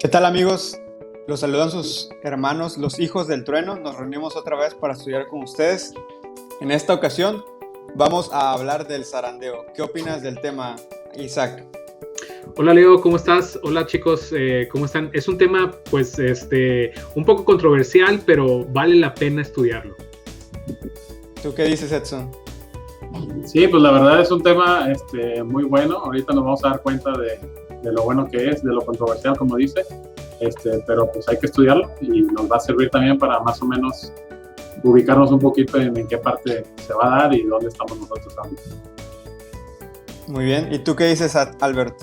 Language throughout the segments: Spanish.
¿Qué tal, amigos? Los saludan sus hermanos, los hijos del trueno. Nos reunimos otra vez para estudiar con ustedes. En esta ocasión vamos a hablar del zarandeo. ¿Qué opinas del tema, Isaac? Hola Leo, ¿cómo estás? Hola chicos, ¿cómo están? Es un tema pues un poco controversial, pero vale la pena estudiarlo. ¿Tú qué dices, Edson? Sí, pues la verdad es un tema muy bueno. Ahorita nos vamos a dar cuenta de lo bueno que es, de lo controversial, como dice. Pero pues hay que estudiarlo y nos va a servir también para más o menos ubicarnos un poquito en qué parte se va a dar y dónde estamos nosotros ahorita. Muy bien. ¿Y tú qué dices, Albert?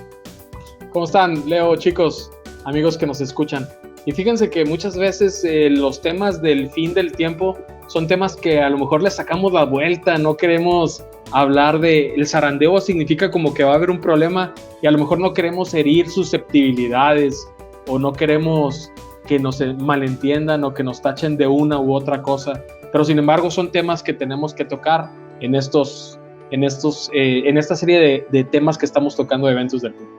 ¿Cómo están, Leo, chicos, amigos que nos escuchan? Y fíjense que muchas veces los temas del fin del tiempo son temas que a lo mejor le sacamos la vuelta, no queremos hablar de... El zarandeo significa como que va a haber un problema y a lo mejor no queremos herir susceptibilidades o no queremos que nos malentiendan o que nos tachen de una u otra cosa. Pero sin embargo son temas que tenemos que tocar en esta serie de temas que estamos tocando de eventos del mundo.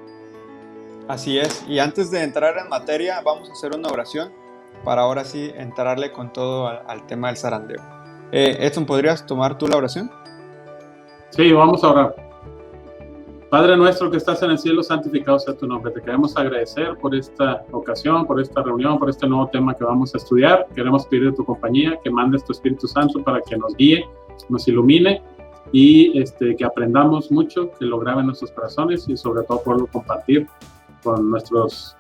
Así es. Y antes de entrar en materia, vamos a hacer una oración para ahora sí entrarle con todo al tema del zarandeo. Edson, ¿podrías tomar tú la oración? Sí, vamos a orar. Padre nuestro que estás en el cielo, santificado sea tu nombre. Te queremos agradecer por esta ocasión, por esta reunión, por este nuevo tema que vamos a estudiar. Queremos pedir tu compañía, que mandes tu Espíritu Santo para que nos guíe, nos ilumine y que aprendamos mucho, que lo grabe en nuestros corazones y sobre todo poderlo compartir con nuestros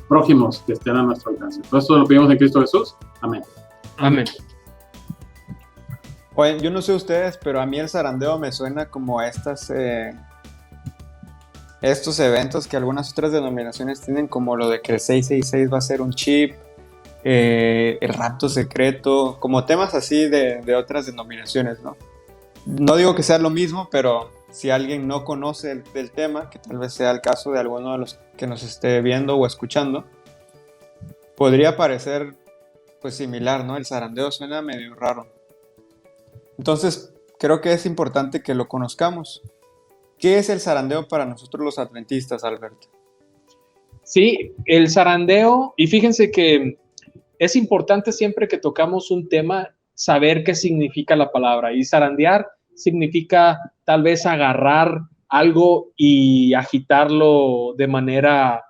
prójimos que estén a nuestro alcance. Todo esto lo pedimos en Cristo Jesús. Amén. Amén. Oye, yo no sé ustedes, pero a mí el zarandeo me suena como a estos eventos que algunas otras denominaciones tienen, como lo de que el 666 va a ser un chip, el rapto secreto, como temas así de otras denominaciones, ¿no? No digo que sea lo mismo, pero si alguien no conoce del tema, que tal vez sea el caso de alguno de los que nos esté viendo o escuchando, podría parecer pues similar, ¿no? El zarandeo suena medio raro. Entonces, creo que es importante que lo conozcamos. ¿Qué es el zarandeo para nosotros los adventistas, Alberto? Sí, el zarandeo, y fíjense que es importante siempre que tocamos un tema saber qué significa la palabra. Y zarandear significa tal vez agarrar algo y agitarlo de manera,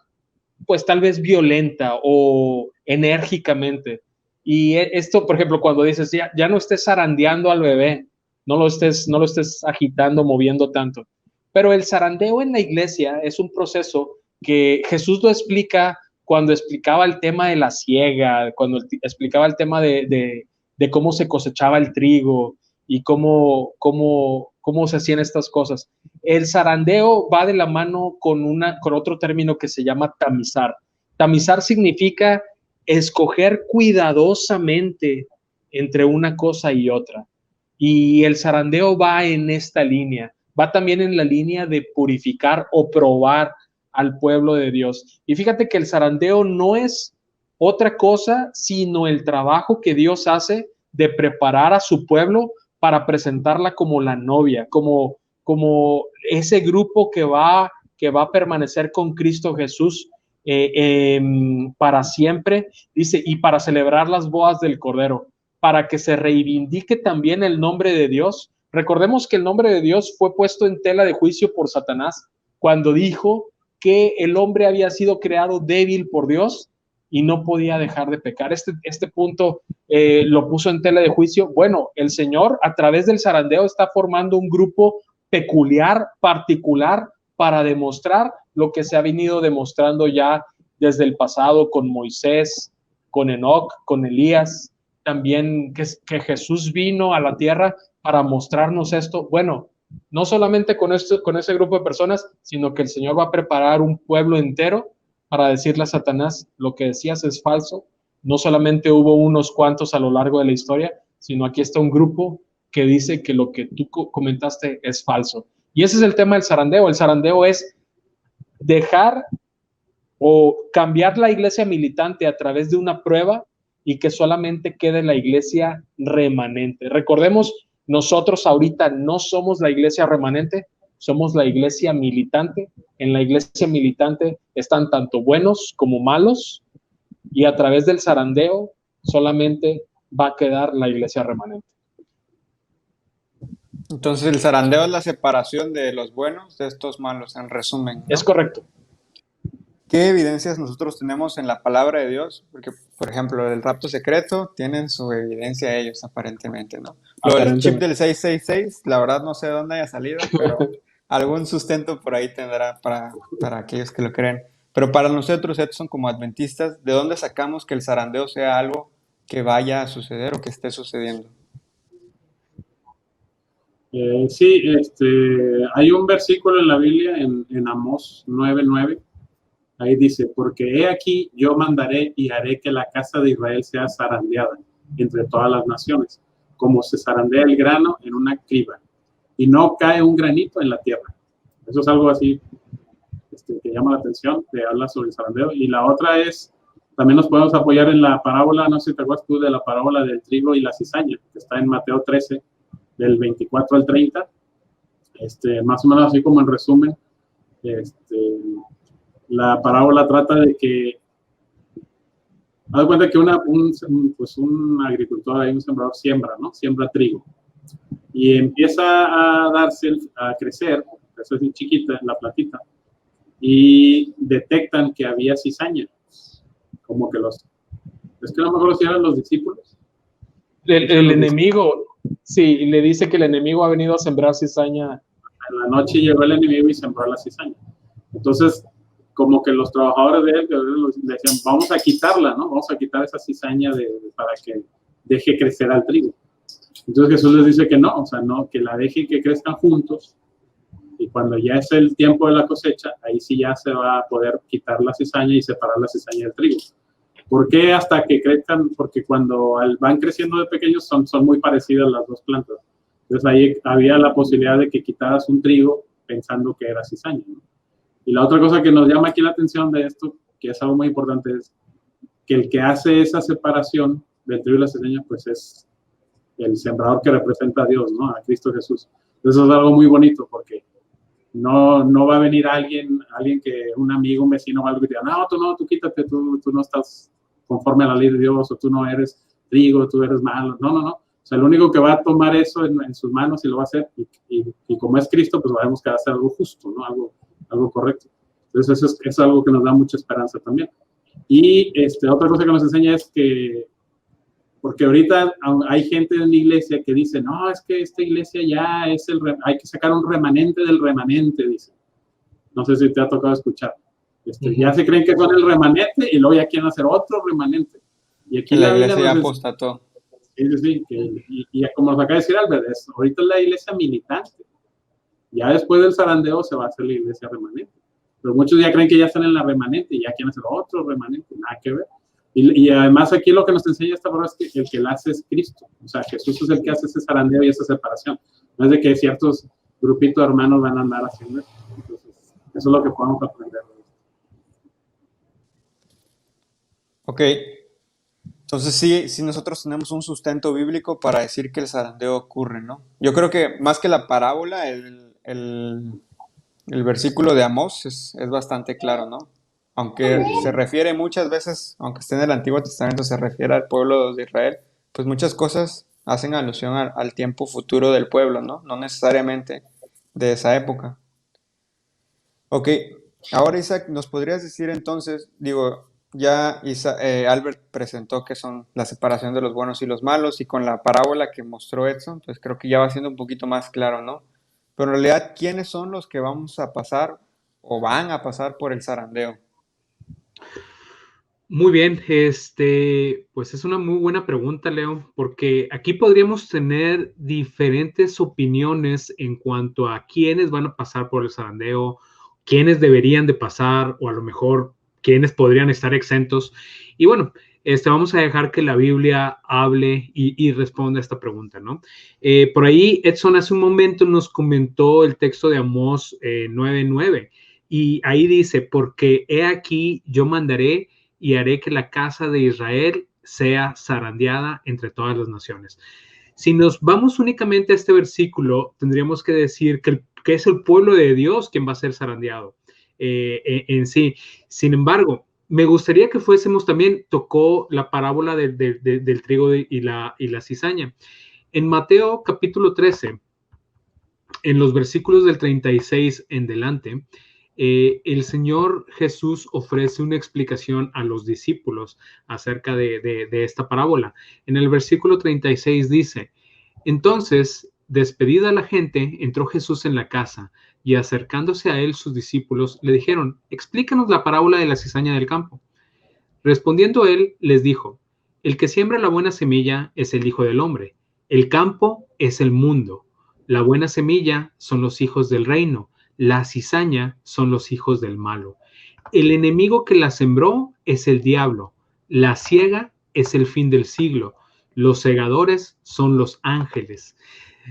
pues tal vez violenta o enérgicamente. Y esto, por ejemplo, cuando dices, ya no estés zarandeando al bebé, no lo estés agitando, moviendo tanto. Pero el zarandeo en la iglesia es un proceso que Jesús lo explica cuando explicaba el tema de la siega, cuando explicaba el tema de cómo se cosechaba el trigo y cómo se hacían estas cosas. El zarandeo va de la mano con otro término que se llama tamizar. Tamizar significa escoger cuidadosamente entre una cosa y otra. Y el zarandeo va en esta línea, va también en la línea de purificar o probar al pueblo de Dios. Y fíjate que el zarandeo no es otra cosa, sino el trabajo que Dios hace de preparar a su pueblo para presentarla como la novia, como ese grupo que va a permanecer con Cristo Jesús para siempre, dice, y para celebrar las bodas del Cordero, para que se reivindique también el nombre de Dios. Recordemos que el nombre de Dios fue puesto en tela de juicio por Satanás cuando dijo que el hombre había sido creado débil por Dios y no podía dejar de pecar. Este punto lo puso en tela de juicio. Bueno, el Señor a través del zarandeo está formando un grupo peculiar, particular, para demostrar lo que se ha venido demostrando ya desde el pasado con Moisés, con Enoc, con Elías, también que Jesús vino a la tierra para mostrarnos esto. Bueno, no solamente con ese grupo de personas, sino que el Señor va a preparar un pueblo entero para decirle a Satanás, lo que decías es falso. No solamente hubo unos cuantos a lo largo de la historia, sino aquí está un grupo que dice que lo que tú comentaste es falso. Y ese es el tema del zarandeo. El zarandeo es dejar o cambiar la iglesia militante a través de una prueba y que solamente quede la iglesia remanente. Recordemos, nosotros ahorita no somos la iglesia remanente, somos la iglesia militante. En la iglesia militante están tanto buenos como malos, y a través del zarandeo solamente va a quedar la iglesia remanente. Entonces el zarandeo es la separación de los buenos de estos malos, en resumen, ¿no? Es correcto. ¿Qué evidencias nosotros tenemos en la palabra de Dios? Porque, por ejemplo, el rapto secreto tienen su evidencia ellos, aparentemente, ¿no? Lo del chip del 666, la verdad no sé de dónde haya salido, pero algún sustento por ahí tendrá para aquellos que lo creen. Pero para nosotros, Edson, como adventistas, ¿de dónde sacamos que el zarandeo sea algo que vaya a suceder o que esté sucediendo? Sí, hay un versículo en la Biblia, en Amós 9:9. Ahí dice, porque he aquí yo mandaré y haré que la casa de Israel sea zarandeada entre todas las naciones, como se zarandea el grano en una criba, y no cae un granito en la tierra. Eso es algo así que llama la atención, que habla sobre el zarandeo. Y la otra es, también nos podemos apoyar en la parábola, no sé si te acuerdas tú de la parábola del trigo y la cizaña, que está en Mateo 13, del 24 al 30, más o menos así como en resumen. La parábola trata de que, haz de cuenta que un agricultor, un sembrador siembra, ¿no? Siembra trigo. Y empieza a crecer así chiquita, la platita, y detectan que había cizaña. Como que es que a lo mejor si eran los discípulos. El enemigo, sí, le dice que el enemigo ha venido a sembrar cizaña. En la noche llegó el enemigo y sembró la cizaña. Entonces, como que los trabajadores de él le decían, vamos a quitarla, ¿no? Vamos a quitar esa cizaña para que deje crecer al trigo. Entonces Jesús les dice que no, o sea, no, que la dejen que crezcan juntos, y cuando ya es el tiempo de la cosecha, ahí sí ya se va a poder quitar la cizaña y separar la cizaña del trigo. ¿Por qué hasta que crezcan? Porque cuando van creciendo de pequeños son muy parecidas las dos plantas. Entonces ahí había la posibilidad de que quitaras un trigo pensando que era cizaña, ¿no? Y la otra cosa que nos llama aquí la atención de esto, que es algo muy importante, es que el que hace esa separación del trigo y la cizaña, pues es el sembrador que representa a Dios, ¿no? A Cristo Jesús. Eso es algo muy bonito, porque no va a venir alguien que, un amigo, un vecino o algo, que diga, no, tú quítate, tú no estás conforme a la ley de Dios, o tú no eres trigo, tú eres malo. No. O sea, el único que va a tomar eso en sus manos y lo va a hacer, y como es Cristo, pues sabemos que va a hacer algo justo, ¿no? Algo correcto. Entonces eso es algo que nos da mucha esperanza también. Y otra cosa que nos enseña es que, porque ahorita hay gente en la iglesia que dice, no, es que esta iglesia ya hay que sacar un remanente del remanente, dice. No sé si te ha tocado escuchar. Ya se creen que son el remanente y luego ya quieren hacer otro remanente. Y aquí la iglesia ya apostató. Sí, y como nos acaba de decir Albert, ahorita es la iglesia militante. Ya después del zarandeo se va a hacer la iglesia remanente. Pero muchos ya creen que ya están en la remanente y ya quieren hacer otro remanente, nada que ver. Y además aquí lo que nos enseña esta palabra es que el que la hace es Cristo. O sea, Jesús es el que hace ese zarandeo y esa separación. No es de que ciertos grupitos de hermanos van a andar haciendo eso. Entonces, eso es lo que podemos aprender. Ok. Entonces sí nosotros tenemos un sustento bíblico para decir que el zarandeo ocurre, ¿no? Yo creo que más que la parábola, el versículo de Amós es bastante claro, ¿no? Aunque se refiere muchas veces, aunque esté en el Antiguo Testamento, se refiere al pueblo de Israel, pues muchas cosas hacen alusión al tiempo futuro del pueblo, ¿no? No necesariamente de esa época. Ok, ahora Isaac, ¿nos podrías decir entonces, ya Albert presentó que son la separación de los buenos y los malos, y con la parábola que mostró Edson, pues creo que ya va siendo un poquito más claro, ¿no? Pero en realidad, ¿quiénes son los que vamos a pasar o van a pasar por el zarandeo? Muy bien, pues es una muy buena pregunta, Leo, porque aquí podríamos tener diferentes opiniones en cuanto a quiénes van a pasar por el zarandeo, quiénes deberían de pasar, o a lo mejor quiénes podrían estar exentos. Y bueno, vamos a dejar que la Biblia hable y responda a esta pregunta, ¿no? Por ahí Edson hace un momento nos comentó el texto de Amós 9:9, y ahí dice, porque he aquí yo mandaré y haré que la casa de Israel sea zarandeada entre todas las naciones. Si nos vamos únicamente a este versículo, tendríamos que decir que que es el pueblo de Dios quien va a ser zarandeado en sí. Sin embargo, me gustaría que fuésemos también, tocó la parábola del trigo y la cizaña. En Mateo capítulo 13, en los versículos del 36 en delante, el Señor Jesús ofrece una explicación a los discípulos acerca de esta parábola. En el versículo 36 dice: entonces, despedida la gente, entró Jesús en la casa, y acercándose a él sus discípulos le dijeron: explícanos la parábola de la cizaña del campo. Respondiendo él, les dijo: el que siembra la buena semilla es el Hijo del Hombre. El campo es el mundo. La buena semilla son los hijos del reino. La cizaña son los hijos del malo. El enemigo que la sembró es el diablo. La siega es el fin del siglo. Los segadores son los ángeles.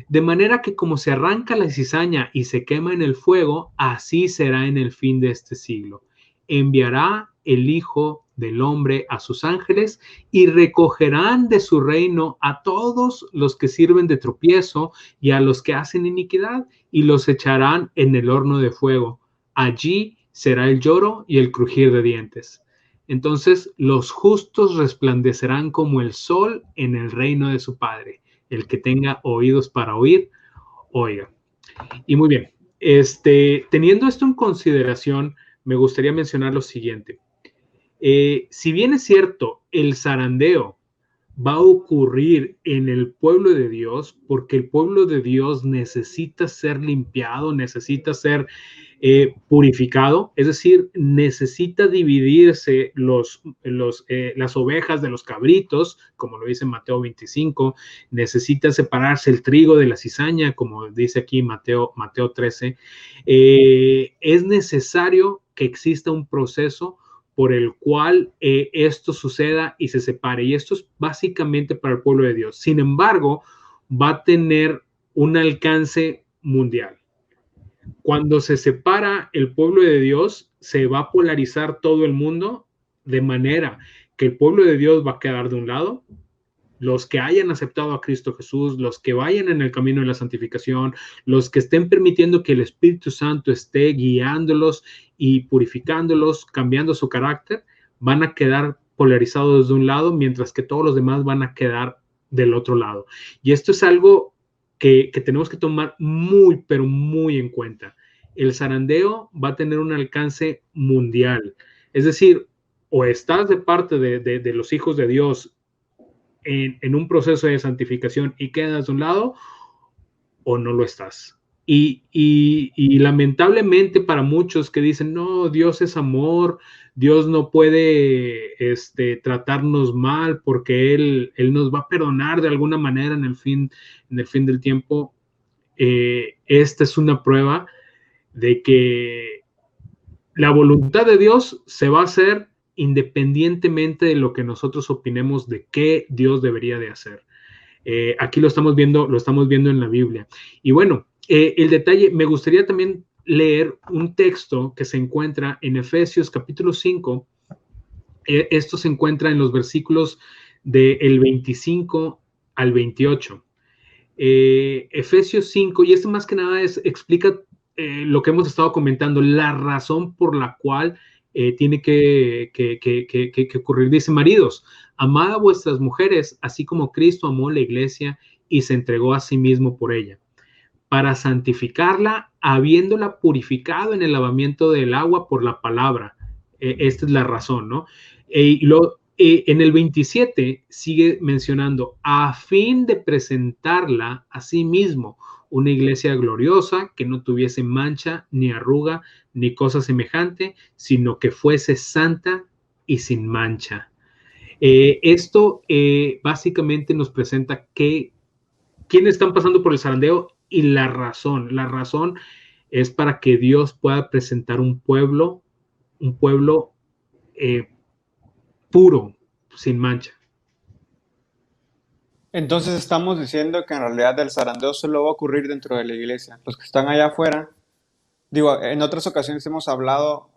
De manera que como se arranca la cizaña y se quema en el fuego, así será en el fin de este siglo. Enviará el Hijo del Hombre a sus ángeles y recogerán de su reino a todos los que sirven de tropiezo y a los que hacen iniquidad, y los echarán en el horno de fuego. Allí será el lloro y el crujir de dientes. Entonces los justos resplandecerán como el sol en el reino de su Padre. El que tenga oídos para oír, oiga. Y muy bien, teniendo esto en consideración, me gustaría mencionar lo siguiente. Si bien es cierto, el zarandeo va a ocurrir en el pueblo de Dios, porque el pueblo de Dios necesita ser limpiado, necesita ser purificado, es decir, necesita dividirse las ovejas de los cabritos, como lo dice Mateo 25, necesita separarse el trigo de la cizaña, como dice aquí Mateo 13. Es necesario que exista un proceso por el cual esto suceda y se separe. Y esto es básicamente para el pueblo de Dios. Sin embargo, va a tener un alcance mundial. Cuando se separa el pueblo de Dios, se va a polarizar todo el mundo, de manera que el pueblo de Dios va a quedar de un lado, los que hayan aceptado a Cristo Jesús, los que vayan en el camino de la santificación, los que estén permitiendo que el Espíritu Santo esté guiándolos y purificándolos, cambiando su carácter, van a quedar polarizados de un lado, mientras que todos los demás van a quedar del otro lado. Y esto es algo que tenemos que tomar muy, pero muy en cuenta. El zarandeo va a tener un alcance mundial. Es decir, o estás de parte de los hijos de Dios en un proceso de santificación y quedas de un lado, o no lo estás. Y lamentablemente para muchos que dicen, no, Dios es amor, Dios no puede tratarnos mal porque Él nos va a perdonar de alguna manera en el fin del tiempo. Esta es una prueba de que la voluntad de Dios se va a hacer independientemente de lo que nosotros opinemos de qué Dios debería de hacer. Aquí lo estamos viendo en la Biblia. Y bueno, el detalle, me gustaría también leer un texto que se encuentra en Efesios capítulo 5. Esto se encuentra en los versículos del 25 al 28. Efesios 5, y esto más que nada explica lo que hemos estado comentando, la razón por la cual tiene que ocurrir. Dice: maridos, amad a vuestras mujeres, así como Cristo amó la iglesia y se entregó a sí mismo por ella, para santificarla, habiéndola purificado en el lavamiento del agua por la palabra. Esta es la razón, ¿no? En el 27 sigue mencionando, a fin de presentarla a sí mismo, una iglesia gloriosa, que no tuviese mancha, ni arruga, ni cosa semejante, sino que fuese santa y sin mancha. Esto básicamente nos presenta quiénes están pasando por el zarandeo y la razón. La razón es para que Dios pueda presentar un pueblo puro, sin mancha. Entonces estamos diciendo que en realidad el zarandeo solo va a ocurrir dentro de la iglesia. Los que están allá afuera, digo, en otras ocasiones hemos hablado,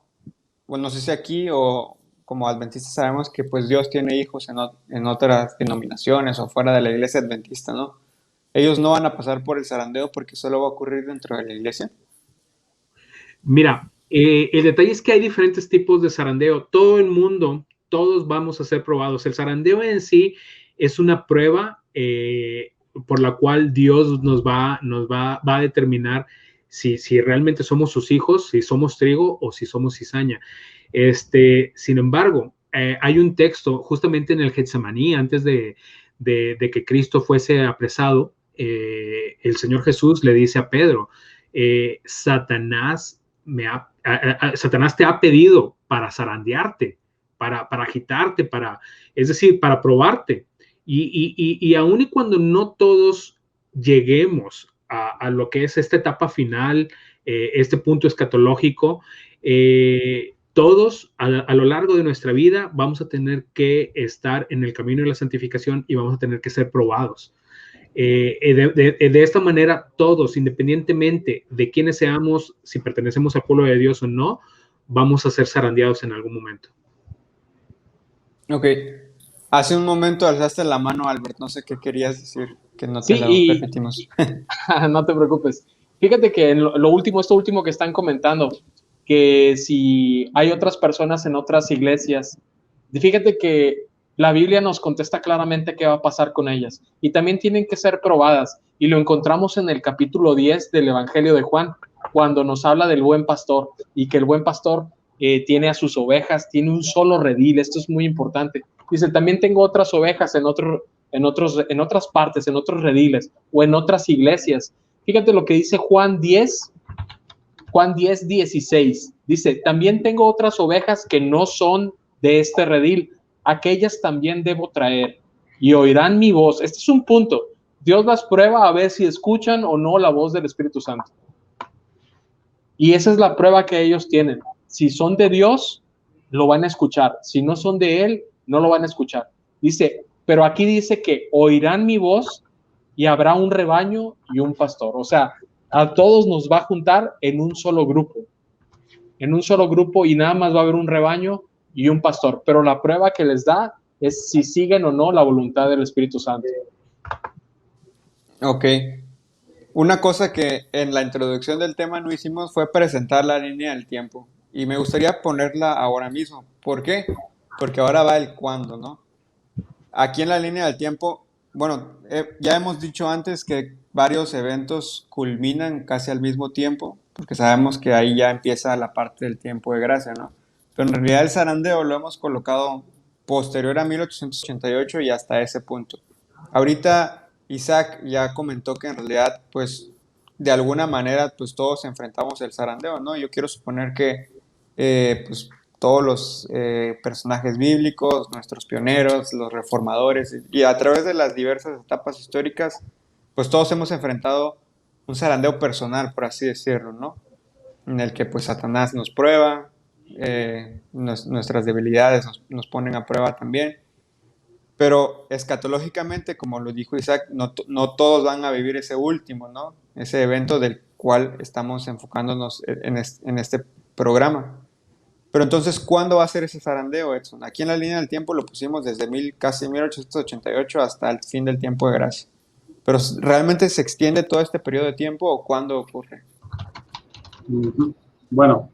bueno, no sé si aquí o como adventistas sabemos que pues Dios tiene hijos en otras denominaciones o fuera de la iglesia adventista, ¿no? ellos no van a pasar por el zarandeo porque solo va a ocurrir dentro de la iglesia. Mira, el detalle es que hay diferentes tipos de zarandeo. Todo el mundo, todos vamos a ser probados. El zarandeo en sí es una prueba por la cual Dios nos va a determinar si realmente somos sus hijos, si somos trigo o si somos cizaña. Sin embargo, hay un texto justamente en el Getsemaní, antes de que Cristo fuese apresado, el Señor Jesús le dice a Pedro, Satanás te ha pedido para zarandearte, para agitarte, es decir, para probarte. Y aun y cuando no todos lleguemos a lo que es esta etapa final, este punto escatológico, todos a lo largo de nuestra vida vamos a tener que estar en el camino de la santificación y vamos a tener que ser probados. De esta manera, todos, independientemente de quiénes seamos, si pertenecemos al pueblo de Dios o no, vamos a ser zarandeados en algún momento. Ok. Hace un momento alzaste la mano, Albert. No sé qué querías decir, que no te Sí, lo repetimos. no te preocupes. Fíjate que en esto último que están comentando, que si hay otras personas en otras iglesias, fíjate que la Biblia nos contesta claramente qué va a pasar con ellas y también tienen que ser probadas, y lo encontramos en el capítulo 10 del Evangelio de Juan, cuando nos habla del buen pastor y que el buen pastor tiene a sus ovejas, tiene un solo redil. Esto es muy importante. Dice, también tengo otras ovejas en otras partes, en otros rediles o en otras iglesias. Fíjate lo que dice Juan 10:16. Dice, también tengo otras ovejas que no son de este redil, aquellas también debo traer y oirán mi voz. Este es un punto. Dios las prueba a ver si escuchan o no la voz del Espíritu Santo. Y esa es la prueba que ellos tienen. Si son de Dios, lo van a escuchar. Si no son de Él, no lo van a escuchar. Dice, pero aquí dice que oirán mi voz y habrá un rebaño y un pastor. O sea, a todos nos va a juntar en un solo grupo. En un solo grupo, y nada más va a haber un rebaño y un pastor. Pero la prueba que les da es si siguen o no la voluntad del Espíritu Santo. Ok. Una cosa que en la introducción del tema no hicimos fue presentar la línea del tiempo. Y me gustaría ponerla ahora mismo. ¿Por qué? Porque ahora va el cuándo, ¿no? Aquí en la línea del tiempo, bueno, ya hemos dicho antes que varios eventos culminan casi al mismo tiempo, porque sabemos que ahí ya empieza la parte del tiempo de gracia, ¿no? Pero en realidad el zarandeo lo hemos colocado posterior a 1888 y hasta ese punto. Ahorita Isaac ya comentó que en realidad, pues, de alguna manera, pues todos enfrentamos el zarandeo, ¿no? Yo quiero suponer que, pues, todos los personajes bíblicos, nuestros pioneros, los reformadores, y a través de las diversas etapas históricas, pues todos hemos enfrentado un zarandeo personal, por así decirlo, ¿no? En el que pues Satanás nos prueba, nuestras debilidades nos ponen a prueba también, pero escatológicamente, como lo dijo Isaac, no todos van a vivir ese último, ¿no? Ese evento del cual estamos enfocándonos en este programa. Pero entonces, ¿cuándo va a ser ese zarandeo, Edson? Aquí en la línea del tiempo lo pusimos desde casi 1888 hasta el fin del tiempo de gracia. Pero ¿realmente se extiende todo este periodo de tiempo o cuándo ocurre? Bueno,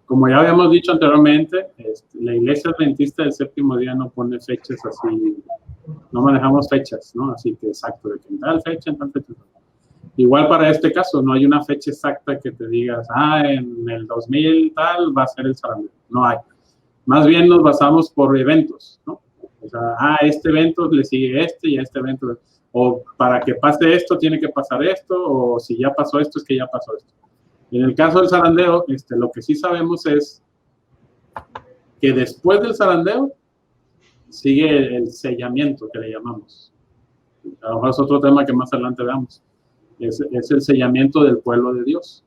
como ya habíamos dicho anteriormente, la Iglesia Adventista del Séptimo Día no pone fechas así, no manejamos fechas, ¿no? Así que exacto, de que en tal fecha, en tal fecha. Igual para este caso, no hay una fecha exacta que te digas, en el 2000 tal va a ser el zarandeo. No hay. Más bien nos basamos por eventos, ¿no? O sea, este evento le sigue y a este evento, o para que pase esto tiene que pasar esto, o si ya pasó esto es que ya pasó esto. En el caso del zarandeo, lo que sí sabemos es que después del zarandeo sigue el sellamiento que le llamamos. A lo mejor es otro tema que más adelante veamos. Es el sellamiento del pueblo de Dios.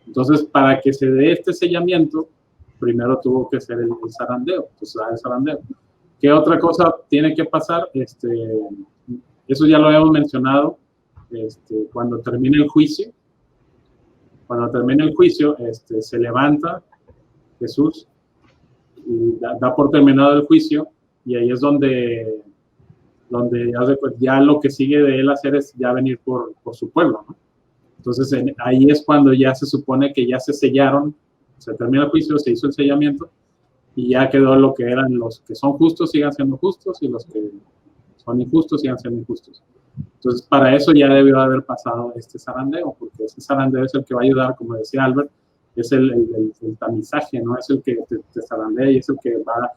Entonces, para que se dé este sellamiento, primero tuvo que ser el zarandeo. Entonces, el zarandeo. ¿Qué otra cosa tiene que pasar? Eso ya lo habíamos mencionado. Cuando termine el juicio, se levanta Jesús y da por terminado el juicio, y ahí es donde donde ya lo que sigue de él hacer es ya venir por su pueblo, ¿no? Entonces ahí es cuando ya se supone que ya se sellaron, se termina el juicio, se hizo el sellamiento y ya quedó lo que eran los que son justos sigan siendo justos y los que son injustos sigan siendo injustos. Entonces para eso ya debió haber pasado este zarandeo, porque ese zarandeo es el que va a ayudar, como decía Albert, es el tamizaje, ¿no? Es el que te zarandea y es el que va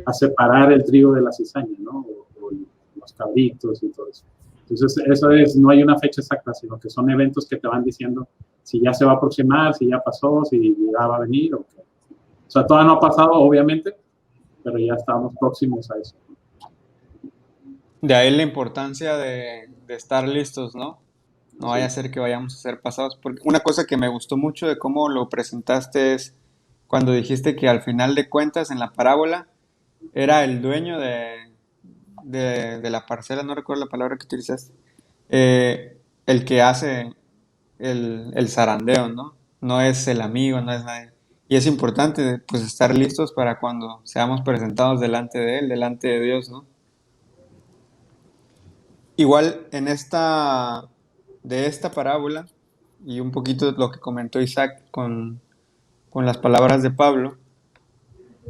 a separar el trigo de la cizaña, ¿no? O los cabritos y todo eso. Entonces, eso es, no hay una fecha exacta, sino que son eventos que te van diciendo si ya se va a aproximar, si ya pasó, si ya va a venir o qué. O sea, todavía no ha pasado, obviamente, pero ya estamos próximos a eso. De ahí la importancia de estar listos, ¿no? No vaya a ser que vayamos a ser pasados. Porque una cosa que me gustó mucho de cómo lo presentaste es cuando dijiste que al final de cuentas en la parábola era el dueño de la parcela, no recuerdo la palabra que utilizaste, el que hace el zarandeo, ¿no? No es el amigo, no es nadie. Y es importante, pues, estar listos para cuando seamos presentados delante de Él, delante de Dios, ¿no? Igual de esta parábola, y un poquito lo que comentó Isaac con las palabras de Pablo,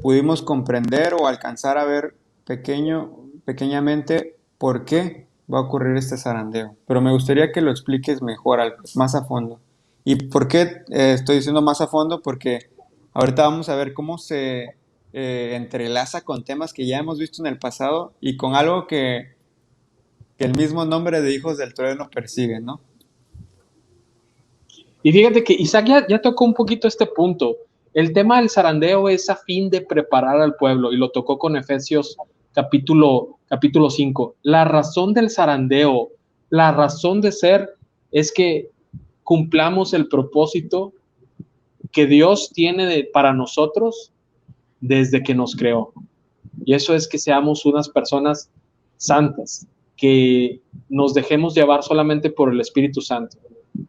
pudimos comprender o alcanzar a ver pequeñamente por qué va a ocurrir este zarandeo. Pero me gustaría que lo expliques mejor, más a fondo. ¿Y por qué estoy diciendo más a fondo? Porque ahorita vamos a ver cómo se entrelaza con temas que ya hemos visto en el pasado y con algo que el mismo nombre de Hijos del Trueno persigue, ¿no? Y fíjate que Isaac ya tocó un poquito este punto. El tema del zarandeo es a fin de preparar al pueblo y lo tocó con Efesios capítulo 5. La razón del zarandeo, la razón de ser es que cumplamos el propósito que Dios tiene para nosotros desde que nos creó. Y eso es que seamos unas personas santas, que nos dejemos llevar solamente por el Espíritu Santo.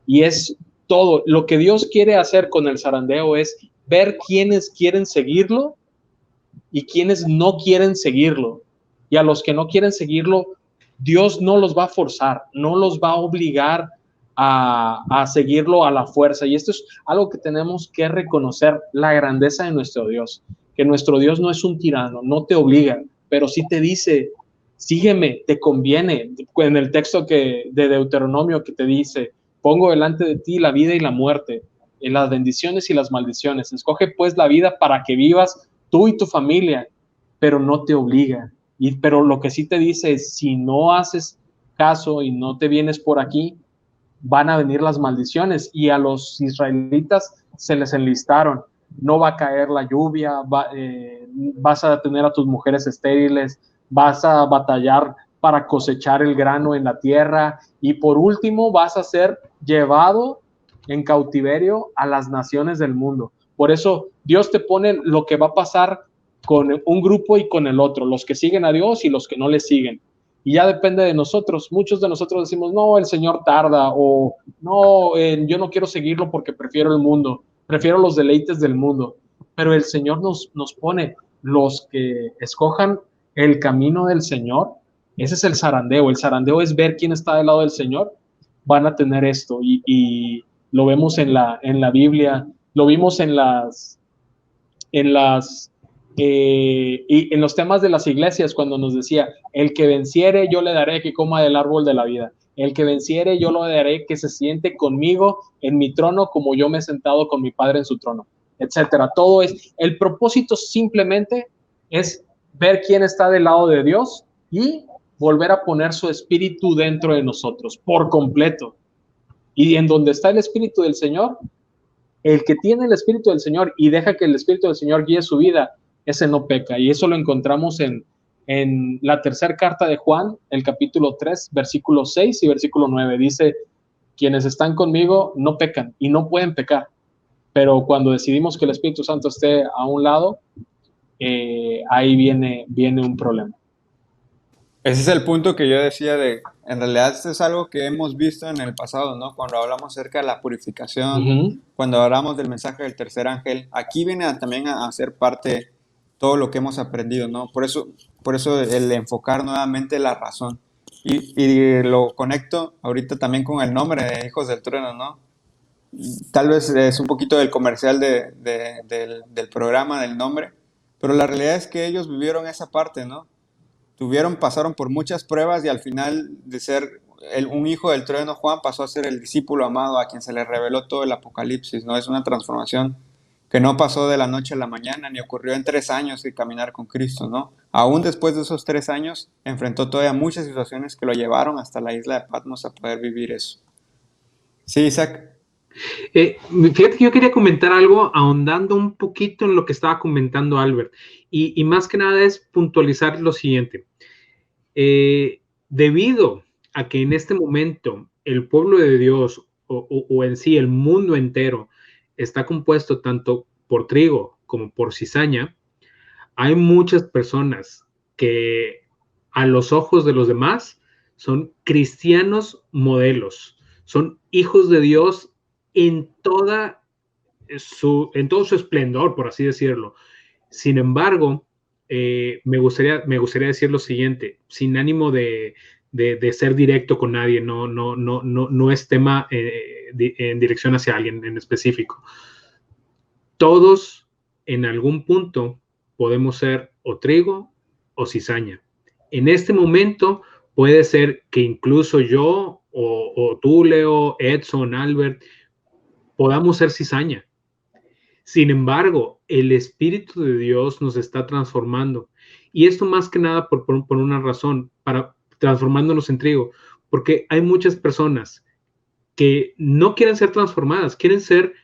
Y es todo. Lo que Dios quiere hacer con el zarandeo es ver quiénes quieren seguirlo y quiénes no quieren seguirlo. Y a los que no quieren seguirlo, Dios no los va a forzar, no los va a obligar a seguirlo a la fuerza. Y esto es algo que tenemos que reconocer, la grandeza de nuestro Dios, que nuestro Dios no es un tirano, no te obliga, pero sí te dice, sígueme, te conviene. En el texto de Deuteronomio que te dice, pongo delante de ti la vida y la muerte, en las bendiciones y las maldiciones. Escoge pues la vida para que vivas tú y tu familia, pero no te obliga. Pero lo que sí te dice es, si no haces caso y no te vienes por aquí, van a venir las maldiciones. Y a los israelitas se les enlistaron. No va a caer la lluvia, vas a tener a tus mujeres estériles, vas a batallar para cosechar el grano en la tierra y por último vas a ser llevado en cautiverio a las naciones del mundo. Por eso Dios te pone lo que va a pasar con un grupo y con el otro, los que siguen a Dios y los que no le siguen. Y ya depende de nosotros. Muchos de nosotros decimos, no, el Señor tarda, o no, yo no quiero seguirlo porque prefiero el mundo, prefiero los deleites del mundo. Pero el Señor nos pone los que escojan el camino del Señor. Ese es el zarandeo. El zarandeo es ver quién está del lado del Señor. Van a tener esto. Y lo vemos en la Biblia, lo vimos en y en los temas de las iglesias, cuando nos decía, el que venciere, yo le daré que coma del árbol de la vida. El que venciere, yo le daré que se siente conmigo en mi trono, como yo me he sentado con mi Padre en su trono, etcétera. Todo es, el propósito simplemente es ver quién está del lado de Dios y volver a poner su espíritu dentro de nosotros, por completo. Y en donde está el espíritu del Señor, el que tiene el espíritu del Señor y deja que el espíritu del Señor guíe su vida, ese no peca. Y eso lo encontramos en la tercera carta de Juan, el capítulo 3, versículo 6 y versículo 9. Dice, quienes están conmigo no pecan y no pueden pecar. Pero cuando decidimos que el Espíritu Santo esté a un lado, ahí viene un problema. Ese es el punto que yo decía en realidad esto es algo que hemos visto en el pasado, ¿no? Cuando hablamos acerca de la purificación, cuando hablamos del mensaje del tercer ángel, aquí viene también a ser parte todo lo que hemos aprendido, ¿no? Por eso el enfocar nuevamente la razón. Y lo conecto ahorita también con el nombre de Hijos del Trueno, ¿no? Tal vez es un poquito del comercial del programa, del nombre, pero la realidad es que ellos vivieron esa parte, ¿no? Pasaron por muchas pruebas y al final de ser un hijo del trueno, Juan pasó a ser el discípulo amado a quien se le reveló todo el Apocalipsis, ¿no? Es una transformación que no pasó de la noche a la mañana, ni ocurrió en 3 años de caminar con Cristo, ¿no? Aún después de esos 3 años, enfrentó todavía muchas situaciones que lo llevaron hasta la isla de Patmos a poder vivir eso. Sí, Isaac. Fíjate que yo quería comentar algo ahondando un poquito en lo que estaba comentando Albert, y más que nada es puntualizar lo siguiente. Debido a que en este momento el pueblo de Dios o en sí el mundo entero está compuesto tanto por trigo como por cizaña, hay muchas personas que a los ojos de los demás son cristianos modelos, son hijos de Dios en en todo su esplendor, por así decirlo. Sin embargo, me gustaría decir lo siguiente, sin ánimo de ser directo con nadie, no es tema en dirección hacia alguien en específico. Todos en algún punto podemos ser o trigo o cizaña. En este momento puede ser que incluso yo o tú, Leo, Edson, Albert, podamos ser cizaña. Sin embargo, el Espíritu de Dios nos está transformando. Y esto más que nada por una razón, para transformándonos en trigo, porque hay muchas personas que no quieren ser transformadas, quieren ser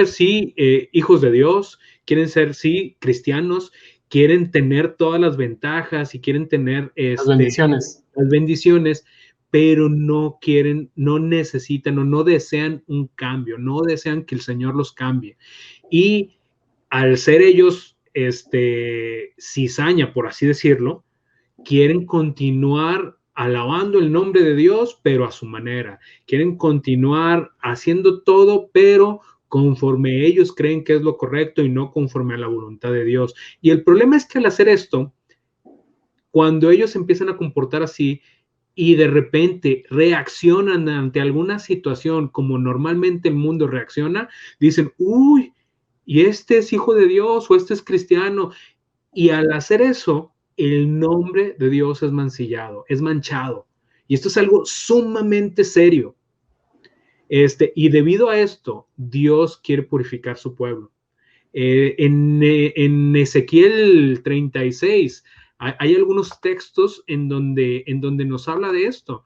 sí, hijos de Dios, quieren ser sí, cristianos, quieren tener todas las ventajas y quieren tener Las bendiciones. las bendiciones, pero no quieren, no necesitan o no desean un cambio, no desean que el Señor los cambie. Y al ser ellos cizaña, por así decirlo, quieren continuar alabando el nombre de Dios, pero a su manera. Quieren continuar haciendo todo, pero conforme ellos creen que es lo correcto y no conforme a la voluntad de Dios. Y el problema es que al hacer esto, cuando ellos empiezan a comportar así y de repente reaccionan ante alguna situación como normalmente el mundo reacciona, dicen, uy, y este es hijo de Dios o este es cristiano. Y al hacer eso, el nombre de Dios es mancillado, es manchado. Y esto es algo sumamente serio. Y debido a esto, Dios quiere purificar su pueblo. En Ezequiel 36 hay algunos textos en donde nos habla de esto.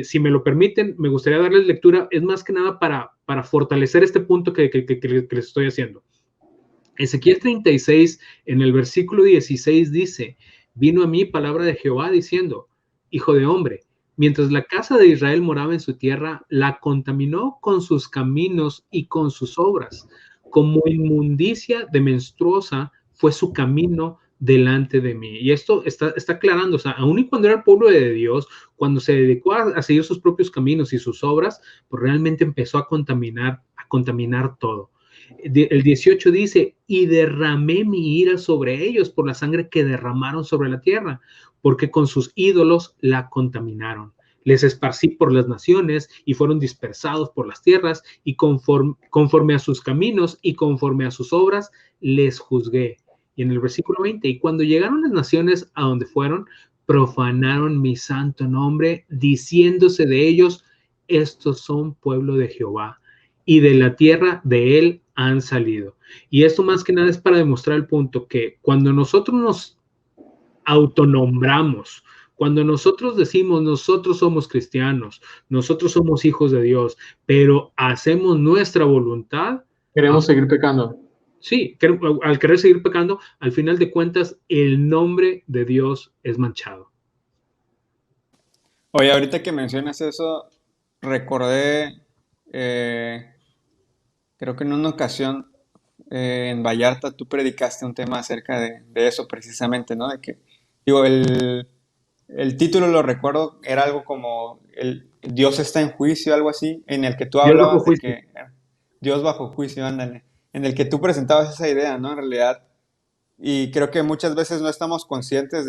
Si me lo permiten, me gustaría darles lectura, es más que nada para fortalecer este punto que les estoy haciendo. Ezequiel 36, en el versículo 16 dice, vino a mí palabra de Jehová diciendo, hijo de hombre, mientras la casa de Israel moraba en su tierra, la contaminó con sus caminos y con sus obras. Como inmundicia de menstruosa fue su camino delante de mí. Y esto está aclarando, o sea, aun y cuando era el pueblo de Dios, cuando se dedicó a seguir sus propios caminos y sus obras, pues realmente empezó a contaminar todo. El 18 dice, y derramé mi ira sobre ellos por la sangre que derramaron sobre la tierra, porque con sus ídolos la contaminaron. Les esparcí por las naciones y fueron dispersados por las tierras y conforme a sus caminos y conforme a sus obras les juzgué. Y en el versículo 20, y cuando llegaron las naciones a donde fueron, profanaron mi santo nombre, diciéndose de ellos, estos son pueblo de Jehová, y de la tierra de él han salido. Y esto más que nada es para demostrar el punto que cuando nosotros nos autonombramos, cuando nosotros decimos nosotros somos cristianos, nosotros somos hijos de Dios, pero hacemos nuestra voluntad, queremos seguir pecando. Sí, al querer seguir pecando, al final de cuentas, el nombre de Dios es manchado. Oye, ahorita que mencionas eso, recordé, creo que en una ocasión en Vallarta tú predicaste un tema acerca de eso precisamente, ¿no? De que, digo, el título lo recuerdo, era algo como Dios está en juicio, algo así, en el que tú Dios bajo hablabas de juicio. que Dios bajo juicio, ándale, en el que tú presentabas esa idea, ¿no? En realidad, Y creo que muchas veces no estamos conscientes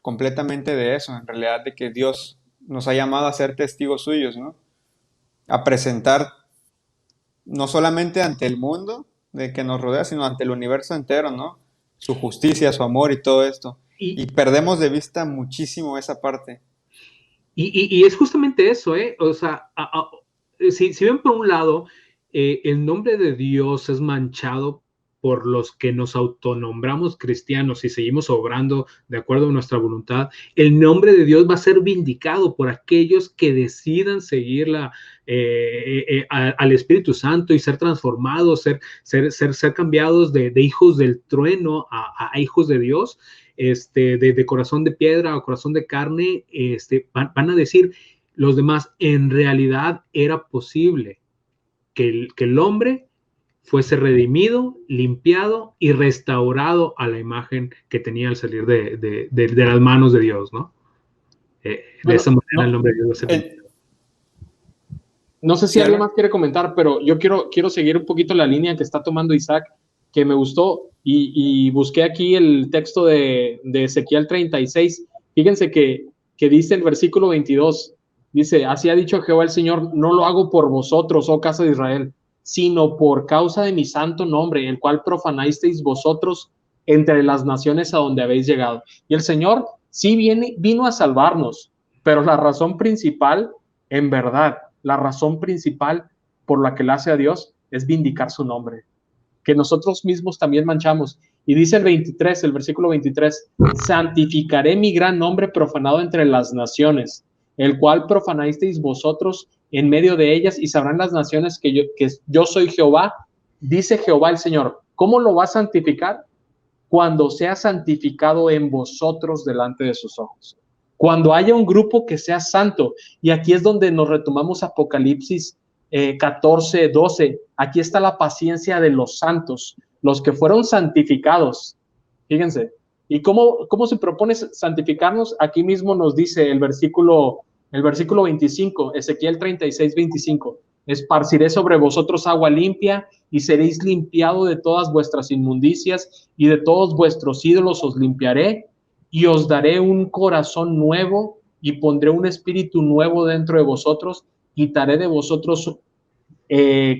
completamente de eso, en realidad, de que Dios nos ha llamado a ser testigos suyos, ¿no? A presentar no solamente ante el mundo de que nos rodea, sino ante el universo entero, ¿no? Su justicia, su amor y todo esto. Y Y, perdemos de vista muchísimo esa parte. y es justamente eso, ¿eh? O sea, si ven por un lado, el nombre de Dios es manchado por los que nos autonombramos cristianos y seguimos obrando de acuerdo a nuestra voluntad, el nombre de Dios va a ser vindicado por aquellos que decidan seguir al Espíritu Santo y ser transformados, ser cambiados de hijos del trueno a hijos de Dios. De corazón de piedra o corazón de carne, van a decir los demás, en realidad era posible que el hombre fuese redimido, limpiado y restaurado a la imagen que tenía al salir de las manos de Dios, ¿no? De Bueno, esa manera el no, nombre de Dios va a ser En- no sé si sí, alguien Alan. más quiere comentar, pero yo quiero seguir un poquito la línea que está tomando Isaac, que me gustó, y busqué aquí el texto de Ezequiel 36. Fíjense que dice el versículo 22, dice, así ha dicho Jehová el Señor, no lo hago por vosotros, oh casa de Israel, sino por causa de mi santo nombre, el cual profanasteis vosotros entre las naciones a donde habéis llegado. Y el Señor sí vino a salvarnos, pero la razón principal, en verdad, la razón principal por la que le hace a Dios es vindicar su nombre, que nosotros mismos también manchamos. Y dice el versículo 23, santificaré mi gran nombre profanado entre las naciones, el cual profanasteis vosotros en medio de ellas, y sabrán las naciones que yo soy Jehová, dice Jehová el Señor. ¿Cómo lo va a santificar? Cuando sea santificado en vosotros delante de sus ojos. Cuando haya un grupo que sea santo. Y aquí es donde nos retomamos Apocalipsis 14, 12. Aquí está la paciencia de los santos, los que fueron santificados. Fíjense. ¿Y cómo se propone santificarnos? Aquí mismo nos dice el versículo 25, Ezequiel 36, 25. Esparciré sobre vosotros agua limpia y seréis limpiados de todas vuestras inmundicias y de todos vuestros ídolos os limpiaré y os daré un corazón nuevo y pondré un espíritu nuevo dentro de vosotros, quitaré de vosotros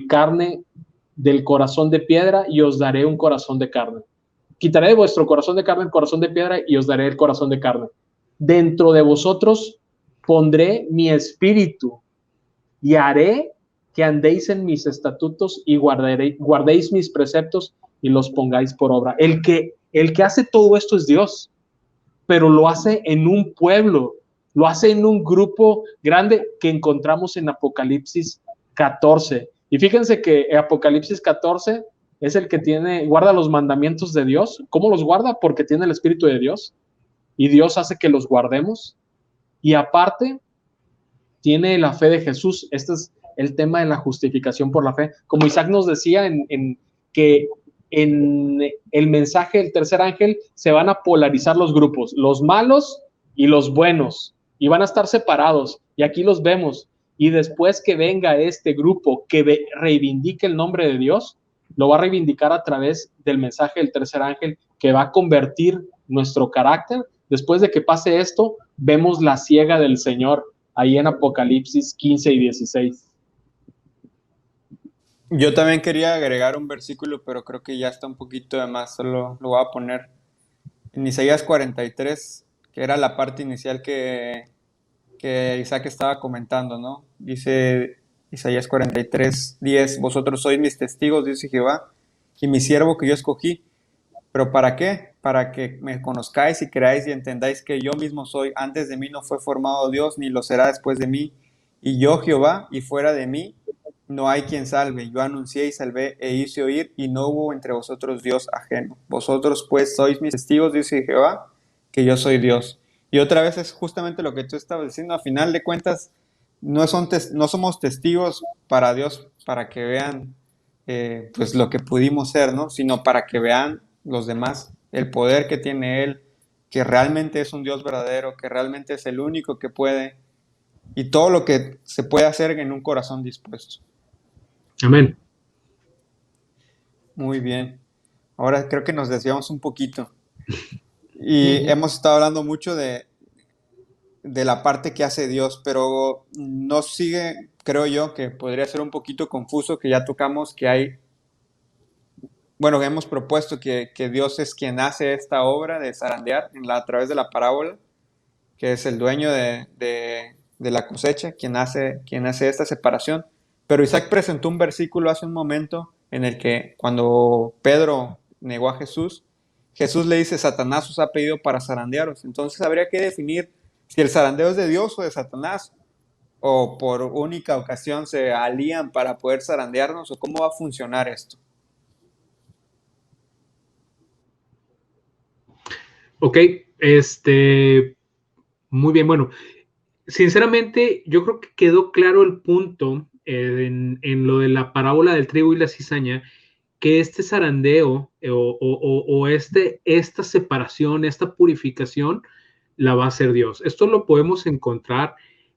carne del corazón de piedra y os daré un corazón de carne. Quitaré de vuestro corazón de carne el corazón de piedra y os daré el corazón de carne. Dentro de vosotros pondré mi espíritu y haré que andéis en mis estatutos y guardéis mis preceptos y los pongáis por obra. El que hace todo esto es Dios, pero lo hace en un pueblo, lo hace en un grupo grande que encontramos en Apocalipsis 14. Y fíjense que Apocalipsis 14 es el que guarda los mandamientos de Dios. ¿Cómo los guarda? Porque tiene el Espíritu de Dios y Dios hace que los guardemos. Y aparte, tiene la fe de Jesús. Este es el tema de la justificación por la fe. Como Isaac nos decía, que en el mensaje del tercer ángel se van a polarizar los grupos, los malos y los buenos, y van a estar separados. Y aquí los vemos. Y después que venga este grupo que reivindique el nombre de Dios, lo va a reivindicar a través del mensaje del tercer ángel, que va a convertir nuestro carácter. Después de que pase esto, vemos la siega del Señor ahí en Apocalipsis 15 y 16. Yo también quería agregar un versículo, pero creo que ya está un poquito de más, solo lo voy a poner. En Isaías 43, que era la parte inicial que Isaac estaba comentando, ¿no? Dice Isaías 43, 10, vosotros sois mis testigos, dice Jehová, y mi siervo que yo escogí. ¿Pero para qué? Para que me conozcáis y creáis y entendáis que yo mismo soy. Antes de mí no fue formado Dios, ni lo será después de mí. Y yo, Jehová, y fuera de mí no hay quien salve. Yo anuncié y salvé e hice oír, y no hubo entre vosotros Dios ajeno. Vosotros pues sois mis testigos, dice Jehová, que yo soy Dios. Y otra vez es justamente lo que tú estabas diciendo. A final de cuentas, no somos testigos para Dios, para que vean pues lo que pudimos ser, ¿no? Sino para que vean los demás el poder que tiene Él, que realmente es un Dios verdadero, que realmente es el único que puede, y todo lo que se puede hacer en un corazón dispuesto. Amén. Muy bien. Ahora creo que nos desviamos un poquito. Y hemos estado hablando mucho de la parte que hace Dios, pero nos sigue, creo yo, que podría ser un poquito confuso, que ya tocamos que hay, bueno, hemos propuesto que Dios es quien hace esta obra de zarandear a través de la parábola, que es el dueño de la cosecha, quien hace esta separación. Pero Isaac presentó un versículo hace un momento en el que cuando Pedro negó a Jesús, Jesús le dice: Satanás os ha pedido para zarandearos. Entonces habría que definir si el zarandeo es de Dios o de Satanás, o por única ocasión se alían para poder zarandearnos, o cómo va a funcionar esto. Ok, muy bien, bueno, sinceramente yo creo que quedó claro el punto en lo de la parábola del trigo y la cizaña, que este zarandeo o esta separación, esta purificación, la va a hacer Dios. Esto lo podemos encontrar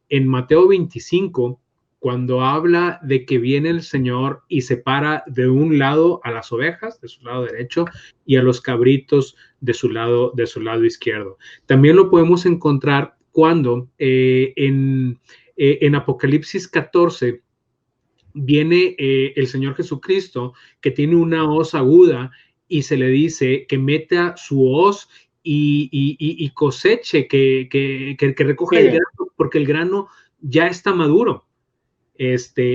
en Mateo 25, cuando habla de que viene el Señor y separa de un lado a las ovejas, de su lado derecho, y a los cabritos de su lado izquierdo. También lo podemos encontrar cuando en Apocalipsis 14 viene el Señor Jesucristo, que tiene una hoz aguda, y se le dice que meta su hoz y coseche, que recoja el grano, porque el grano ya está maduro.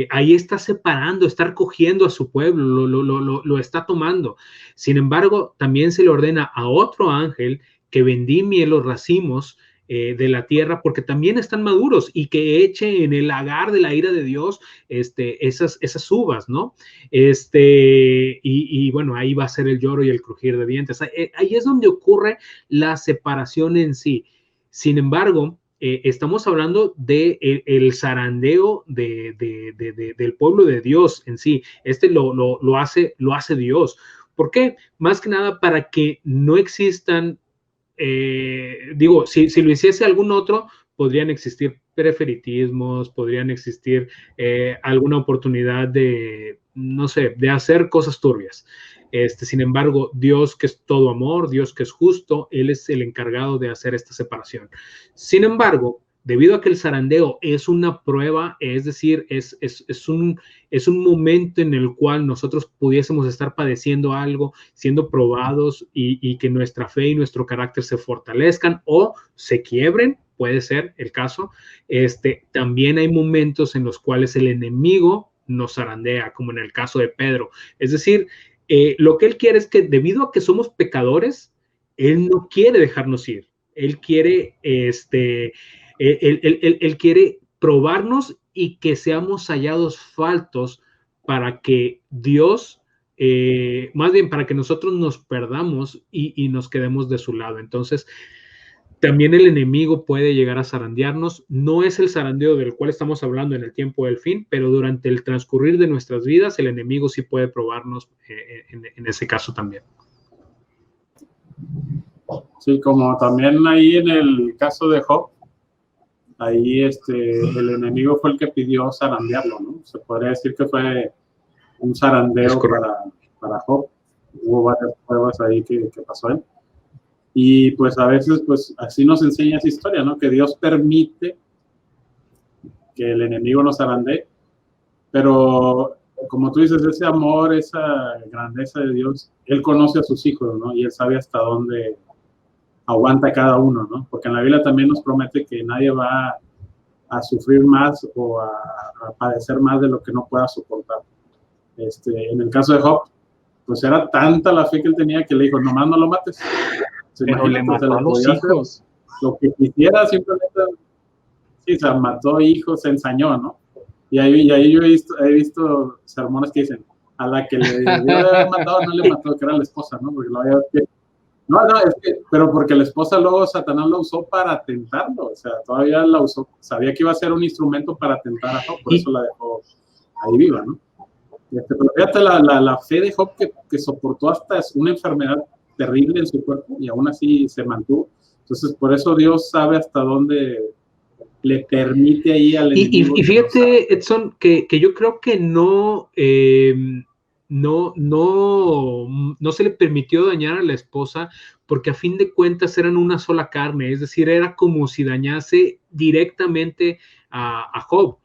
Ahí está separando, está recogiendo a su pueblo, lo está tomando. Sin embargo, también se le ordena a otro ángel que vendimie los racimos de la tierra, porque también están maduros, y que eche en el lagar de la ira de Dios esas uvas, ¿no? Y bueno, ahí va a ser el lloro y el crujir de dientes. Ahí es donde ocurre la separación en sí. Sin embargo, estamos hablando de el zarandeo del pueblo de Dios en sí. Lo hace Dios. ¿Por qué? Más que nada para que no existan, si lo hiciese algún otro, podrían existir preferitismos, podrían existir alguna oportunidad de, no sé, de hacer cosas turbias. Sin embargo, Dios, que es todo amor, Dios que es justo, Él es el encargado de hacer esta separación. Sin embargo, debido a que el zarandeo es una prueba, es decir, es un momento en el cual nosotros pudiésemos estar padeciendo algo, siendo probados, y que nuestra fe y nuestro carácter se fortalezcan o se quiebren, puede ser el caso. También hay momentos en los cuales el enemigo nos zarandea, como en el caso de Pedro. Es decir, lo que él quiere es que, debido a que somos pecadores, él no quiere dejarnos ir. Él quiere, él quiere probarnos y que seamos hallados faltos, para que Dios, más bien para que nosotros nos perdamos y nos quedemos de su lado. Entonces, también el enemigo puede llegar a zarandearnos. No es el zarandeo del cual estamos hablando en el tiempo del fin, pero durante el transcurrir de nuestras vidas, el enemigo sí puede probarnos en ese caso también. Sí, como también ahí en el caso de Job, ahí el enemigo fue el que pidió zarandearlo, ¿no? Se podría decir que fue un zarandeo para Job. Hubo varias pruebas ahí que pasó él. Y pues a veces, pues así nos enseña esa historia, ¿no? Que Dios permite que el enemigo nos zarandee, pero como tú dices, ese amor, esa grandeza de Dios, Él conoce a sus hijos, ¿no? Y Él sabe hasta dónde aguanta cada uno, ¿no? Porque en la Biblia también nos promete que nadie va a sufrir más o a padecer más de lo que no pueda soportar. En el caso de Job, pues era tanta la fe que él tenía que le dijo: nomás no lo mates. Pero le mató a los hijos. Lo que quisiera, simplemente, sí, se mató hijos, se ensañó, ¿no? Y ahí yo he visto sermones que dicen: a la que le debió de haber matado, no le mató, que era la esposa, ¿no? Porque pero porque la esposa luego Satanás la usó para tentarlo, o sea, todavía la usó, sabía que iba a ser un instrumento para tentar a Job, por eso la dejó ahí viva, ¿no? Pero fíjate la fe de Job, que soportó hasta una enfermedad terrible en su cuerpo y aún así se mantuvo. Entonces, por eso Dios sabe hasta dónde le permite ahí al enemigo. Y fíjate, Edson, que yo creo que no no se le permitió dañar a la esposa porque a fin de cuentas eran una sola carne, es decir, era como si dañase directamente a Job.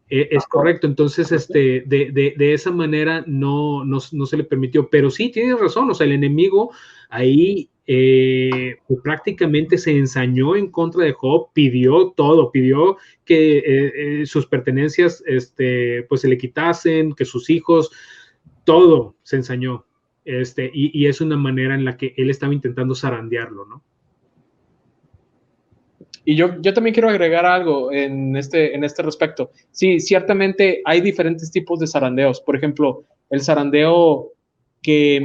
Es correcto, entonces de esa manera no se le permitió, pero sí, tienes razón, o sea, el enemigo ahí pues prácticamente se ensañó en contra de Job, pidió todo, pidió que sus pertenencias pues se le quitasen, que sus hijos, todo se ensañó, y es una manera en la que él estaba intentando zarandearlo, ¿no? Y yo también quiero agregar algo en este respecto. Sí, ciertamente hay diferentes tipos de zarandeos. Por ejemplo, el zarandeo que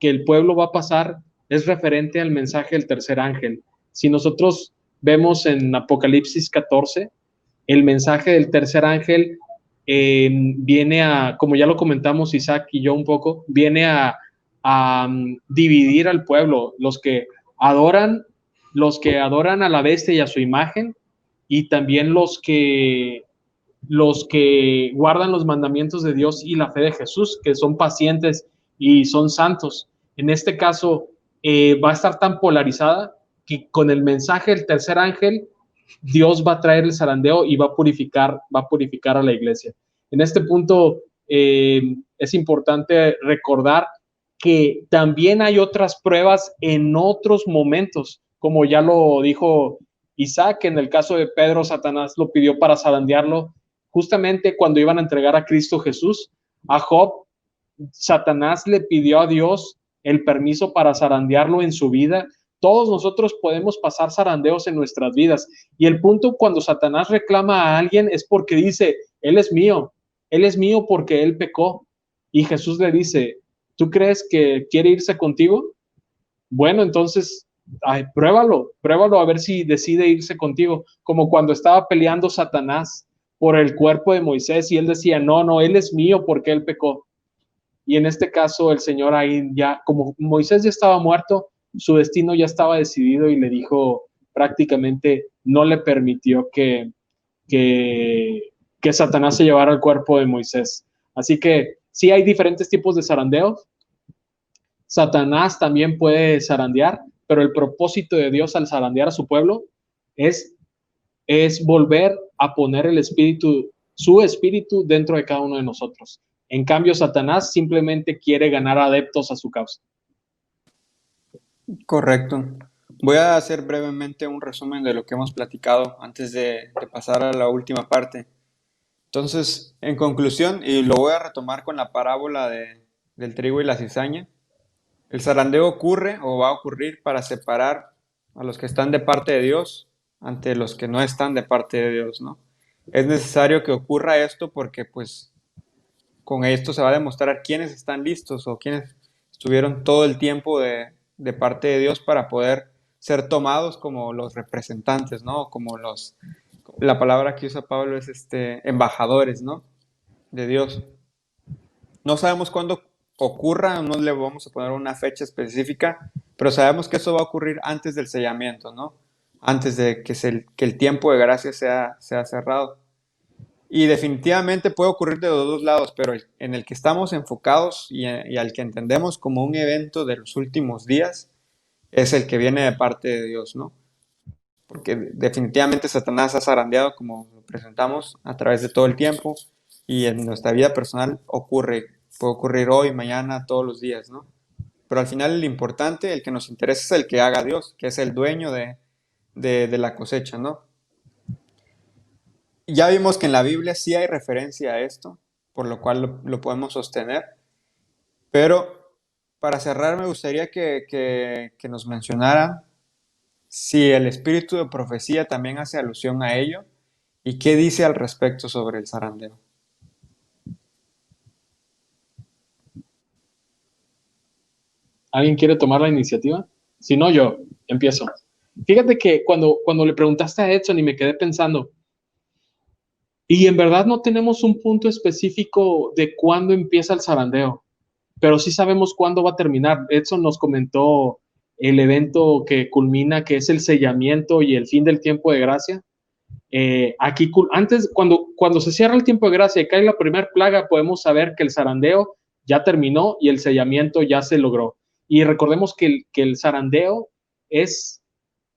el pueblo va a pasar es referente al mensaje del tercer ángel. Si nosotros vemos en Apocalipsis 14, el mensaje del tercer ángel viene a, como ya lo comentamos Isaac y yo un poco, viene a dividir al pueblo, adoran los que adoran a la bestia y a su imagen, y también los que guardan los mandamientos de Dios y la fe de Jesús, que son pacientes y son santos. En este caso, va a estar tan polarizada que con el mensaje del tercer ángel, Dios va a traer el zarandeo y va a purificar a la iglesia. En este punto, es importante recordar que también hay otras pruebas en otros momentos, como ya lo dijo Isaac, en el caso de Pedro, Satanás lo pidió para zarandearlo, justamente cuando iban a entregar a Cristo Jesús. A Job, Satanás le pidió a Dios el permiso para zarandearlo en su vida. Todos nosotros podemos pasar zarandeos en nuestras vidas. Y el punto cuando Satanás reclama a alguien es porque dice, él es mío porque él pecó. Y Jesús le dice, ¿tú crees que quiere irse contigo? Bueno, entonces, pruébalo a ver si decide irse contigo. Como cuando estaba peleando Satanás por el cuerpo de Moisés y él decía, no, él es mío porque él pecó. Y en este caso el Señor ahí ya, como Moisés ya estaba muerto, su destino ya estaba decidido y le dijo prácticamente, no le permitió que Satanás se llevara el cuerpo de Moisés. Así que sí hay diferentes tipos de zarandeos. Satanás también puede zarandear, pero el propósito de Dios al zarandear a su pueblo es volver a poner su espíritu dentro de cada uno de nosotros. En cambio, Satanás simplemente quiere ganar adeptos a su causa. Correcto. Voy a hacer brevemente un resumen de lo que hemos platicado antes de pasar a la última parte. Entonces, en conclusión, y lo voy a retomar con la parábola del trigo y la cizaña, el zarandeo ocurre o va a ocurrir para separar a los que están de parte de Dios ante los que no están de parte de Dios, ¿no? Es necesario que ocurra esto porque, pues, con esto se va a demostrar quiénes están listos o quiénes estuvieron todo el tiempo de parte de Dios para poder ser tomados como los representantes, ¿no? Como la palabra que usa Pablo es embajadores, ¿no? De Dios. No sabemos cuándo ocurra, no le vamos a poner una fecha específica, pero sabemos que eso va a ocurrir antes del sellamiento, ¿no? Antes de que el tiempo de gracia sea cerrado. Y definitivamente puede ocurrir de los dos lados, pero en el que estamos enfocados y al que entendemos como un evento de los últimos días es el que viene de parte de Dios, ¿no? Porque definitivamente Satanás ha zarandeado, como lo presentamos, a través de todo el tiempo, y en nuestra vida personal puede ocurrir hoy, mañana, todos los días, ¿no? Pero al final el importante, el que nos interesa es el que haga Dios, que es el dueño de la cosecha, ¿no? Ya vimos que en la Biblia sí hay referencia a esto, por lo cual lo podemos sostener, pero para cerrar me gustaría que nos mencionaran si el espíritu de profecía también hace alusión a ello y qué dice al respecto sobre el zarandeo. ¿Alguien quiere tomar la iniciativa? Si no, yo empiezo. Fíjate que cuando le preguntaste a Edson y me quedé pensando, y en verdad no tenemos un punto específico de cuándo empieza el zarandeo, pero sí sabemos cuándo va a terminar. Edson nos comentó el evento que culmina, que es el sellamiento y el fin del tiempo de gracia. Antes, cuando se cierra el tiempo de gracia y cae la primera plaga, podemos saber que el zarandeo ya terminó y el sellamiento ya se logró. Y recordemos que el zarandeo es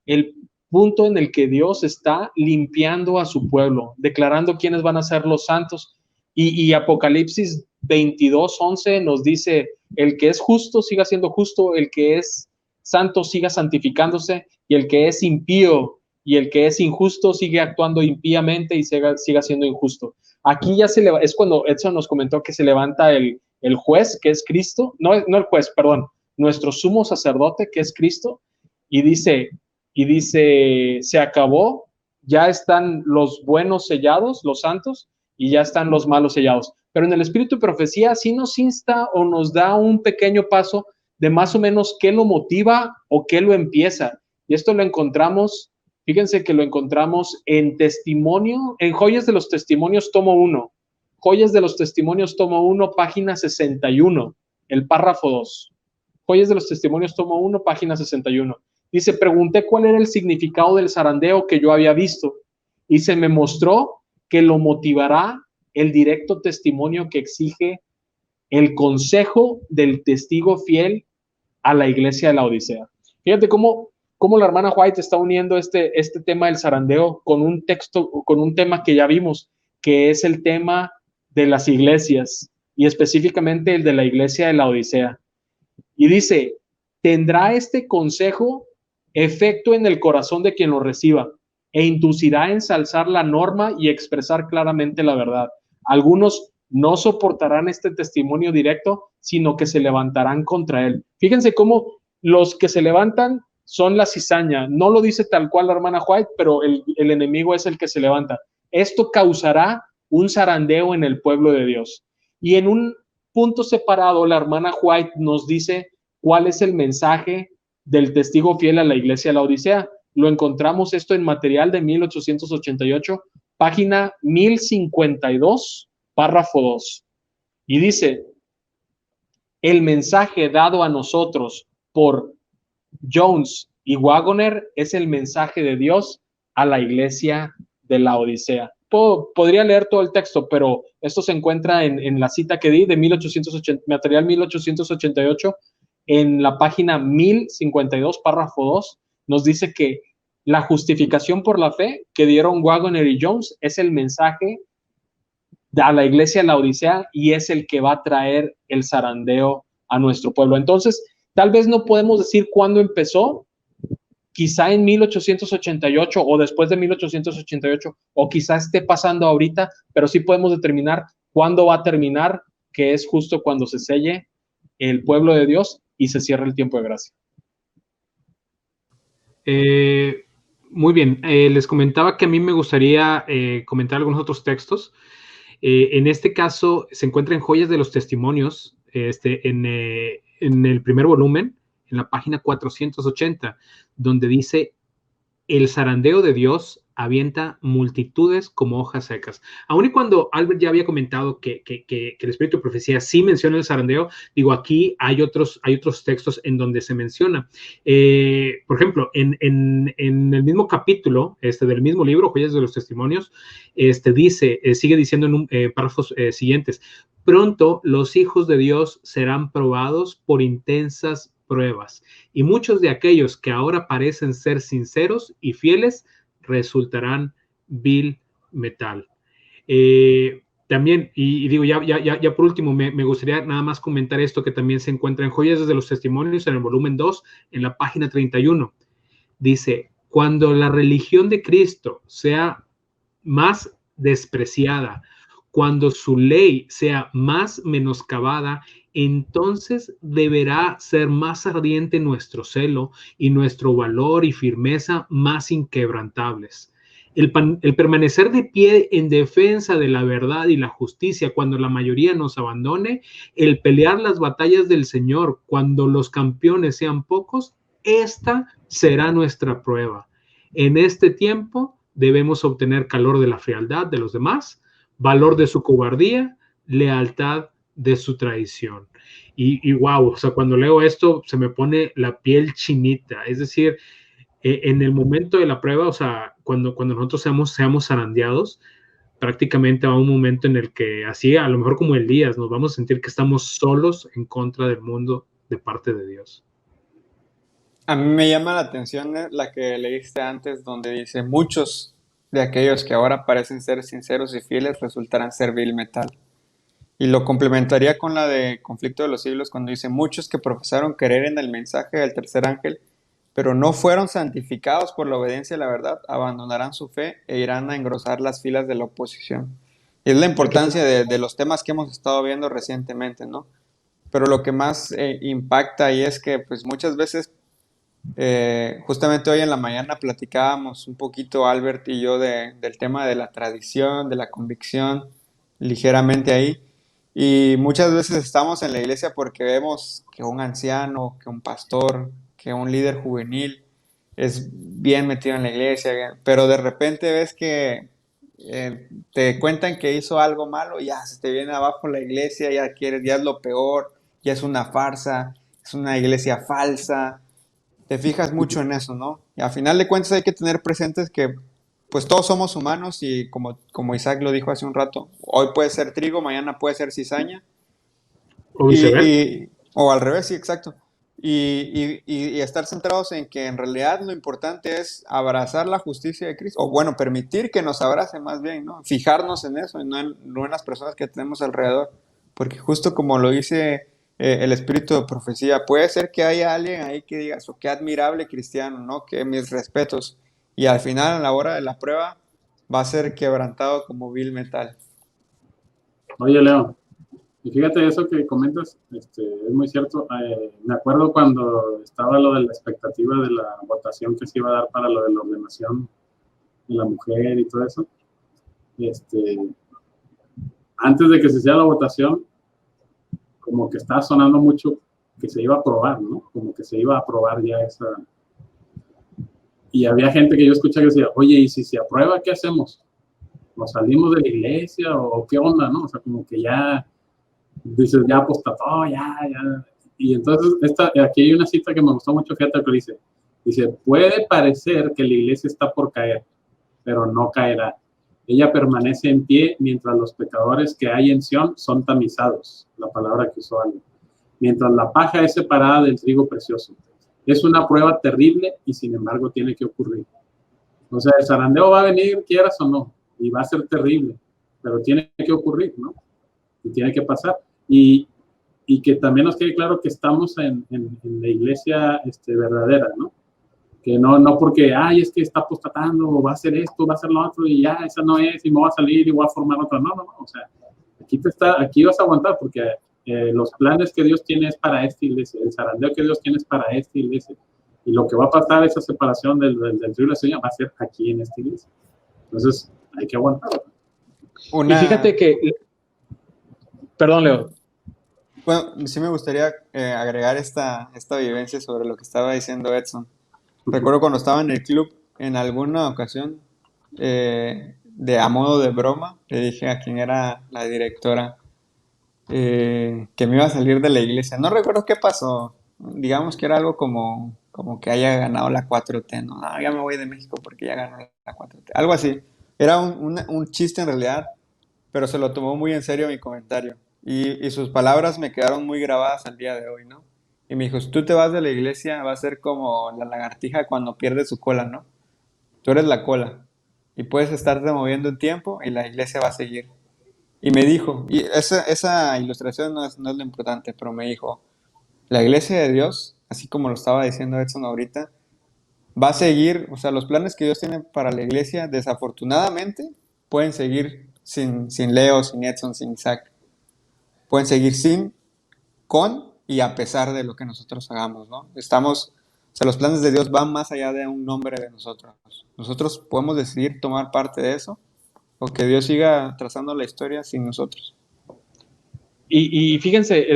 el punto en el que Dios está limpiando a su pueblo, declarando quiénes van a ser los santos. Y Apocalipsis 22:11 nos dice, el que es justo siga siendo justo, el que es santo siga santificándose, y el que es impío y el que es injusto sigue actuando impíamente y siga siendo injusto. Aquí ya es cuando Edson nos comentó que se levanta el juez, que es Cristo, no el juez, perdón, nuestro sumo sacerdote, que es Cristo, y dice, se acabó, ya están los buenos sellados, los santos, y ya están los malos sellados. Pero en el espíritu de profecía sí nos insta o nos da un pequeño paso de más o menos qué lo motiva o qué lo empieza. Y esto lo encontramos, fíjense que lo encontramos en Testimonio, en Joyas de los Testimonios, tomo 1. Joyas de los Testimonios, tomo 1, página 61, el párrafo 2. Joyas de los Testimonios, tomo 1, página 61. Dice, pregunté cuál era el significado del zarandeo que yo había visto y se me mostró que lo motivará el directo testimonio que exige el consejo del testigo fiel a la iglesia de la Odisea. Fíjate cómo la hermana White está uniendo este tema del zarandeo con un texto, con un tema que ya vimos, que es el tema de las iglesias y específicamente el de la iglesia de la Odisea. Y dice, tendrá este consejo efecto en el corazón de quien lo reciba e inducirá a ensalzar la norma y expresar claramente la verdad. Algunos no soportarán este testimonio directo, sino que se levantarán contra él. Fíjense cómo los que se levantan son la cizaña. No lo dice tal cual la hermana White, pero el enemigo es el que se levanta. Esto causará un zarandeo en el pueblo de Dios. Y en un punto separado, la hermana White nos dice cuál es el mensaje del testigo fiel a la iglesia de la Odisea. Lo encontramos esto en material de 1888, página 1052, párrafo 2. Y dice, el mensaje dado a nosotros por Jones y Wagoner es el mensaje de Dios a la iglesia de la Odisea. Podría leer todo el texto, pero esto se encuentra en la cita que di de material 1888, en la página 1052, párrafo 2, nos dice que la justificación por la fe que dieron Wagoner y Jones es el mensaje a la iglesia de la Odisea y es el que va a traer el zarandeo a nuestro pueblo. Entonces, tal vez no podemos decir cuándo empezó, quizá en 1888 o después de 1888, o quizá esté pasando ahorita, pero sí podemos determinar cuándo va a terminar, que es justo cuando se selle el pueblo de Dios y se cierra el tiempo de gracia. Muy bien, les comentaba que a mí me gustaría comentar algunos otros textos. En este caso se encuentra en Joyas de los Testimonios, en el primer volumen, en la página 480, donde dice, el zarandeo de Dios avienta multitudes como hojas secas. Aun y cuando Albert ya había comentado que el Espíritu de Profecía sí menciona el zarandeo, digo, aquí hay otros textos en donde se menciona. Por ejemplo, en el mismo capítulo del mismo libro, Joyas de los Testimonios, sigue diciendo en párrafos siguientes, pronto los hijos de Dios serán probados por intensas pruebas, y muchos de aquellos que ahora parecen ser sinceros y fieles resultarán vil metal. También, y digo, ya por último, me gustaría nada más comentar esto que también se encuentra en Joyas de los Testimonios, en el volumen 2, en la página 31. Dice, cuando la religión de Cristo sea más despreciada, cuando su ley sea más menoscabada, entonces deberá ser más ardiente nuestro celo y nuestro valor y firmeza más inquebrantables. El permanecer de pie en defensa de la verdad y la justicia cuando la mayoría nos abandone, el pelear las batallas del Señor cuando los campeones sean pocos, esta será nuestra prueba. En este tiempo debemos obtener calor de la frialdad de los demás, valor de su cobardía, lealtad de su traición. Y wow, o sea, cuando leo esto se me pone la piel chinita. Es decir, en el momento de la prueba, o sea, cuando nosotros seamos zarandeados, prácticamente a un momento en el que, así a lo mejor como Elías, nos vamos a sentir que estamos solos en contra del mundo de parte de Dios. A mí me llama la atención la que leíste antes, donde dice, muchos de aquellos que ahora parecen ser sinceros y fieles resultarán ser vil metal. Y lo complementaría con la de Conflicto de los Siglos, cuando dice, muchos que profesaron creer en el mensaje del tercer ángel, pero no fueron santificados por la obediencia a la verdad, abandonarán su fe e irán a engrosar las filas de la oposición. Y es la importancia de los temas que hemos estado viendo recientemente, ¿no? Pero lo que más impacta ahí es que pues muchas veces, justamente hoy en la mañana platicábamos un poquito Albert y yo del tema de la tradición, de la convicción, ligeramente ahí. Y muchas veces estamos en la iglesia porque vemos que un anciano, que un pastor, que un líder juvenil es bien metido en la iglesia, pero de repente ves que te cuentan que hizo algo malo y ya se te viene abajo la iglesia, ya quieres, ya es lo peor, ya es una farsa, es una iglesia falsa. Te fijas mucho en eso, ¿no? Y a final de cuentas hay que tener presentes que pues todos somos humanos y como Isaac lo dijo hace un rato, hoy puede ser trigo, mañana puede ser cizaña. O viceversa. O al revés, sí, exacto. Y estar centrados en que en realidad lo importante es abrazar la justicia de Cristo, o bueno, permitir que nos abrace más bien, ¿no? Fijarnos en eso y no en las personas que tenemos alrededor. Porque justo como lo dice el espíritu de profecía, puede ser que haya alguien ahí que diga, "Oh, qué admirable cristiano, ¿no? Que mis respetos". Y al final, a la hora de la prueba, va a ser quebrantado como vil metal. Oye, Leo, y fíjate eso que comentas, es muy cierto. Me acuerdo cuando estaba lo de la expectativa de la votación que se iba a dar para lo de la ordenación de la mujer y todo eso. Antes de que se hiciera la votación, como que estaba sonando mucho que se iba a aprobar, ¿no? Como que se iba a aprobar ya esa. Y había gente que yo escuchaba que decía, oye, ¿y si se aprueba, qué hacemos? ¿Nos salimos de la iglesia o qué onda, no? O sea, como que ya, dices, ya apostató, ya. Y entonces, aquí hay una cita que me gustó mucho, fíjate que dice, puede parecer que la iglesia está por caer, pero no caerá. Ella permanece en pie mientras los pecadores que hay en Sión son tamizados, la palabra que usó alguien, mientras la paja es separada del trigo precioso. Es una prueba terrible y sin embargo tiene que ocurrir. O sea, el zarandeo va a venir, quieras o no, y va a ser terrible, pero tiene que ocurrir, ¿no? Y tiene que pasar. Y que también nos quede claro que estamos en la iglesia verdadera, ¿no? Que no porque, es que está apostatando, o va a hacer esto, va a hacer lo otro, y ya, esa no es, y me va a salir y voy a formar otra. No, o sea, aquí vas a aguantar, porque los planes que Dios tiene es para esta iglesia, el zarandeo que Dios tiene es para esta iglesia, y lo que va a pasar, esa separación del trigo y la cizaña, va a ser aquí en esta iglesia. Entonces, hay que aguantar. Y fíjate que, perdón, Leo. Bueno, sí me gustaría agregar esta vivencia sobre lo que estaba diciendo Edson. Recuerdo cuando estaba en el club, en alguna ocasión, a modo de broma, le dije a quien era la directora que me iba a salir de la iglesia. No recuerdo qué pasó. Digamos que era algo como que haya ganado la 4T, ¿no? Ya me voy de México porque ya ganó la 4T. Algo así. Era un chiste en realidad, pero se lo tomó muy en serio mi comentario. Y sus palabras me quedaron muy grabadas al día de hoy, ¿no? Y me dijo, si tú te vas de la iglesia, va a ser como la lagartija cuando pierde su cola, ¿no? Tú eres la cola. Y puedes estarte moviendo un tiempo y la iglesia va a seguir. Y me dijo, y esa ilustración no es lo importante, pero me dijo, la iglesia de Dios, así como lo estaba diciendo Edson ahorita, va a seguir, o sea, los planes que Dios tiene para la iglesia, desafortunadamente, pueden seguir sin Leo, sin Edson, sin Isaac. Pueden seguir con y a pesar de lo que nosotros hagamos, ¿no? O sea, los planes de Dios van más allá de un nombre de nosotros. Nosotros podemos decidir tomar parte de eso o que Dios siga trazando la historia sin nosotros. Y fíjense,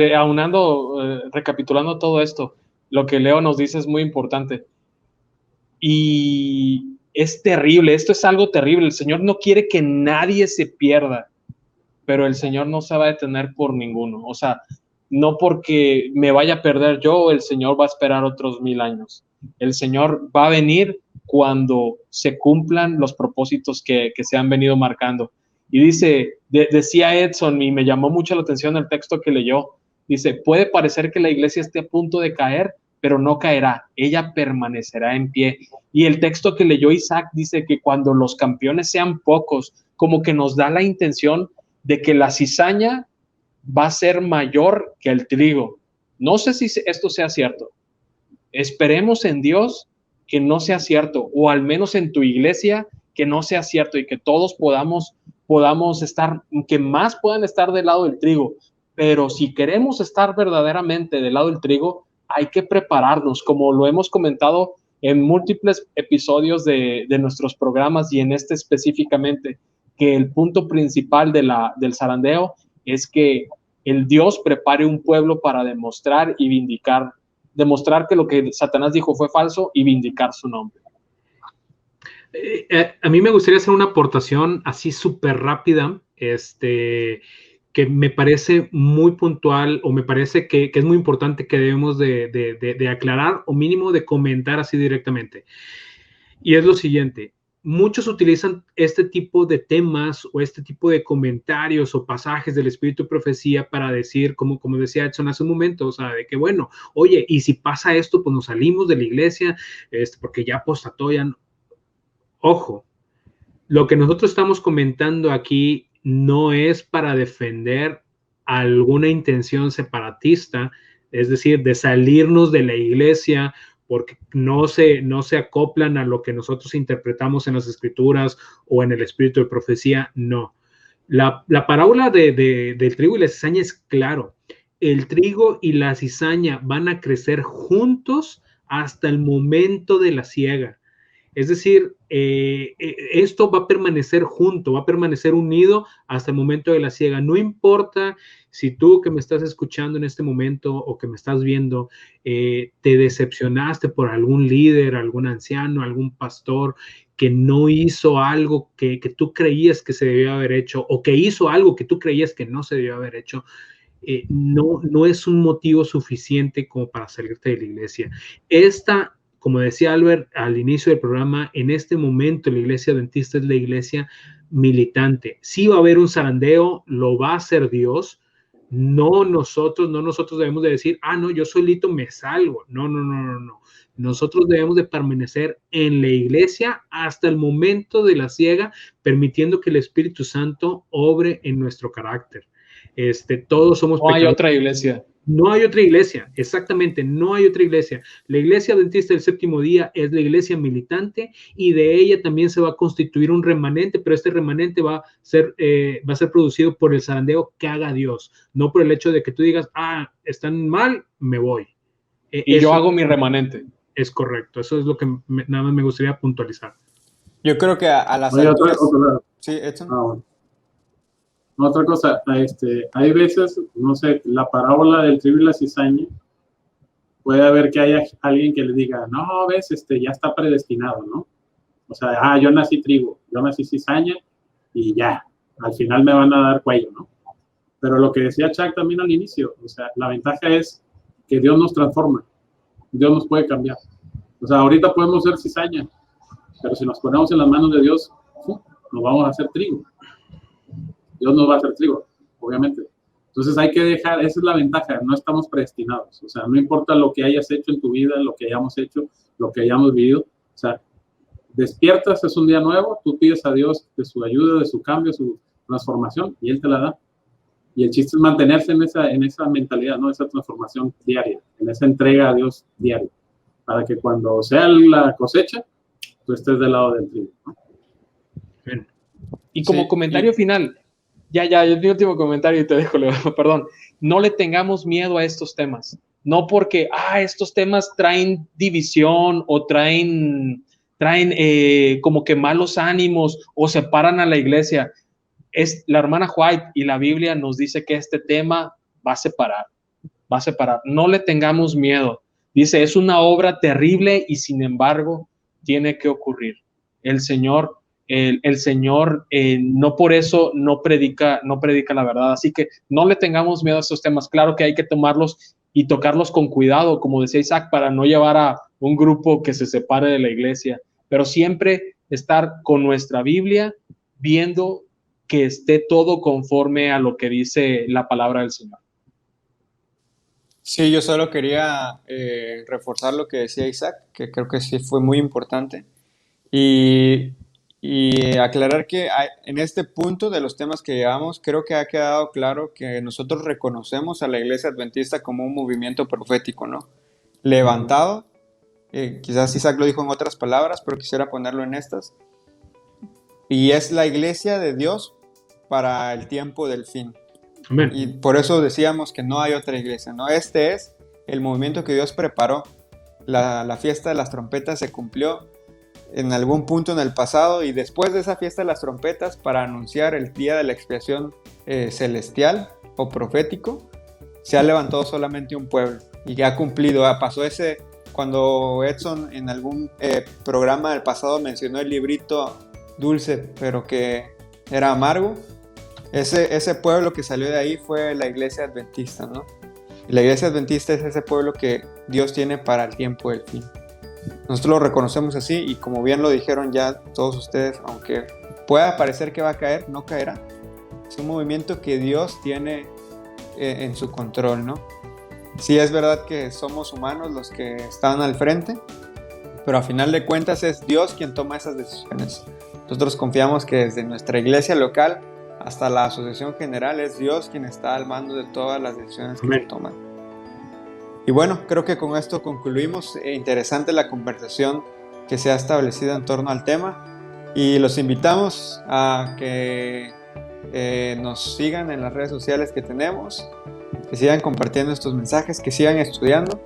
recapitulando todo esto, lo que Leo nos dice es muy importante. Y es terrible, esto es algo terrible. El Señor no quiere que nadie se pierda, pero el Señor no se va a detener por ninguno. O sea, no porque me vaya a perder yo, el Señor va a esperar otros 1000 años. El Señor va a venir cuando se cumplan los propósitos que se han venido marcando. Y dice, decía Edson, y me llamó mucho la atención el texto que leyó, dice, puede parecer que la iglesia esté a punto de caer, pero no caerá, ella permanecerá en pie. Y el texto que leyó Isaac dice que cuando los campeones sean pocos, como que nos da la intención de que la cizaña va a ser mayor que el trigo. No sé si esto sea cierto. Esperemos en Dios que no sea cierto, o al menos en tu iglesia que no sea cierto, y que todos podamos estar, que más puedan estar del lado del trigo. Pero si queremos estar verdaderamente del lado del trigo, hay que prepararnos, como lo hemos comentado en múltiples episodios de nuestros programas, y en este específicamente, que el punto principal del zarandeo es que el Dios prepare un pueblo para demostrar que lo que Satanás dijo fue falso y vindicar su nombre. A mí me gustaría hacer una aportación así súper rápida, que me parece muy puntual, o me parece que es muy importante, que debemos de aclarar, o mínimo de comentar así directamente. Y es lo siguiente: muchos utilizan este tipo de temas o este tipo de comentarios o pasajes del Espíritu de Profecía para decir, como decía Edson hace un momento, o sea, de que bueno, oye, y si pasa esto, pues nos salimos de la iglesia, porque ya apostató, ya no. Ojo, lo que nosotros estamos comentando aquí no es para defender alguna intención separatista, es decir, de salirnos de la iglesia porque no se acoplan a lo que nosotros interpretamos en las escrituras o en el espíritu de profecía, no. La parábola del trigo y la cizaña es claro. El trigo y la cizaña van a crecer juntos hasta el momento de la siega. Es decir, esto va a permanecer junto, va a permanecer unido hasta el momento de la siega. No importa si tú, que me estás escuchando en este momento o que me estás viendo, te decepcionaste por algún líder, algún anciano, algún pastor que no hizo algo que tú creías que se debía haber hecho, o que hizo algo que tú creías que no se debía haber hecho. No es un motivo suficiente como para salirte de la iglesia. Como decía Albert al inicio del programa, en este momento la iglesia adventista es la iglesia militante. Sí va a haber un zarandeo, lo va a hacer Dios, no nosotros debemos de decir, no, yo solito me salgo. No. Nosotros debemos de permanecer en la iglesia hasta el momento de la siega, permitiendo que el Espíritu Santo obre en nuestro carácter. Todos somos pecadores. No hay otra iglesia. No hay otra iglesia, exactamente, no hay otra iglesia. La iglesia adventista del séptimo día es la iglesia militante, y de ella también se va a constituir un remanente, pero este remanente va a ser producido por el zarandeo que haga Dios, no por el hecho de que tú digas, están mal, me voy. Y yo hago mi remanente. Es correcto, eso es lo que nada más me gustaría puntualizar. Yo creo que a las alturas... Sí, Edson. Bueno. Otra cosa, hay veces, no sé, la parábola del trigo y la cizaña, puede haber que haya alguien que le diga, no, ves, ya está predestinado, ¿no? O sea, yo nací trigo, yo nací cizaña, y ya, al final me van a dar cuello, ¿no? Pero lo que decía Chuck también al inicio, o sea, la ventaja es que Dios nos transforma, Dios nos puede cambiar. O sea, ahorita podemos ser cizaña, pero si nos ponemos en las manos de Dios, nos vamos a hacer trigo. Dios nos va a hacer trigo, obviamente. Entonces hay que dejar, esa es la ventaja, no estamos predestinados. O sea, no importa lo que hayas hecho en tu vida, lo que hayamos hecho, lo que hayamos vivido. O sea, despiertas, es un día nuevo, tú pides a Dios de su ayuda, de su cambio, su transformación, y Él te la da. Y el chiste es mantenerse en esa mentalidad, ¿no? Esa transformación diaria, en esa entrega a Dios diaria, para que cuando sea la cosecha, tú estés del lado del trigo, ¿no? Bien. Y como comentario final, el último comentario y te dejo, perdón, no le tengamos miedo a estos temas, no porque, estos temas traen división o traen como que malos ánimos o separan a la iglesia. La hermana White y la Biblia nos dice que este tema va a separar, no le tengamos miedo. Dice, es una obra terrible y sin embargo tiene que ocurrir. El Señor no por eso no predica la verdad, así que no le tengamos miedo a estos temas. Claro que hay que tomarlos y tocarlos con cuidado, como decía Isaac, para no llevar a un grupo que se separe de la iglesia, pero siempre estar con nuestra Biblia viendo que esté todo conforme a lo que dice la palabra del Señor. Sí, yo solo quería reforzar lo que decía Isaac, que creo que sí fue muy importante, y, y aclarar que en este punto de los temas que llevamos, creo que ha quedado claro que nosotros reconocemos a la Iglesia Adventista como un movimiento profético, ¿no? Levantado, quizás Isaac lo dijo en otras palabras, pero quisiera ponerlo en estas, y es la Iglesia de Dios para el tiempo del fin. Amén. Y por eso decíamos que no hay otra iglesia, ¿no? Este es el movimiento que Dios preparó. La fiesta de las trompetas se cumplió en algún punto en el pasado, y después de esa fiesta de las trompetas, para anunciar el día de la expiación celestial o profético, se ha levantado solamente un pueblo y ha cumplido. Pasó ese, cuando Edson en algún programa del pasado mencionó el librito dulce, pero que era amargo. Ese pueblo que salió de ahí fue la iglesia adventista, ¿no? Y la iglesia adventista es ese pueblo que Dios tiene para el tiempo del fin. Nosotros lo reconocemos así, y como bien lo dijeron ya todos ustedes, aunque pueda parecer que va a caer, no caerá. Es un movimiento que Dios tiene en su control, ¿no? Sí, es verdad que somos humanos los que están al frente, pero a final de cuentas es Dios quien toma esas decisiones. Nosotros confiamos que desde nuestra iglesia local hasta la asociación general es Dios quien está al mando de todas las decisiones que se toman. Y bueno, creo que con esto concluimos. Interesante la conversación que se ha establecido en torno al tema, y los invitamos a que nos sigan en las redes sociales que tenemos, que sigan compartiendo estos mensajes, que sigan estudiando,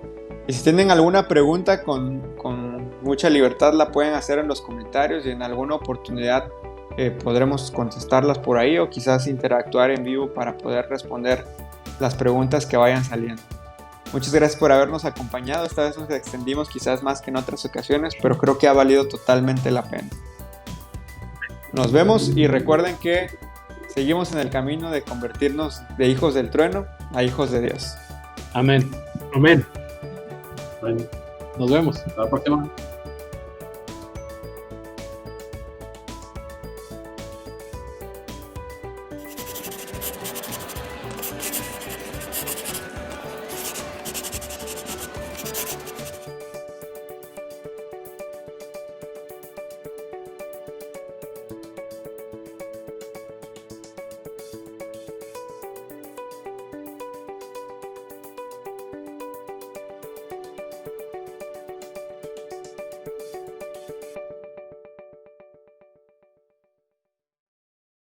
y si tienen alguna pregunta con mucha libertad la pueden hacer en los comentarios, y en alguna oportunidad podremos contestarlas por ahí, o quizás interactuar en vivo para poder responder las preguntas que vayan saliendo. Muchas gracias por habernos acompañado. Esta vez nos extendimos quizás más que en otras ocasiones, pero creo que ha valido totalmente la pena. Nos vemos, y recuerden que seguimos en el camino de convertirnos de hijos del trueno a hijos de Dios. Amén. Amén. Bueno, Nos vemos. hasta la próxima.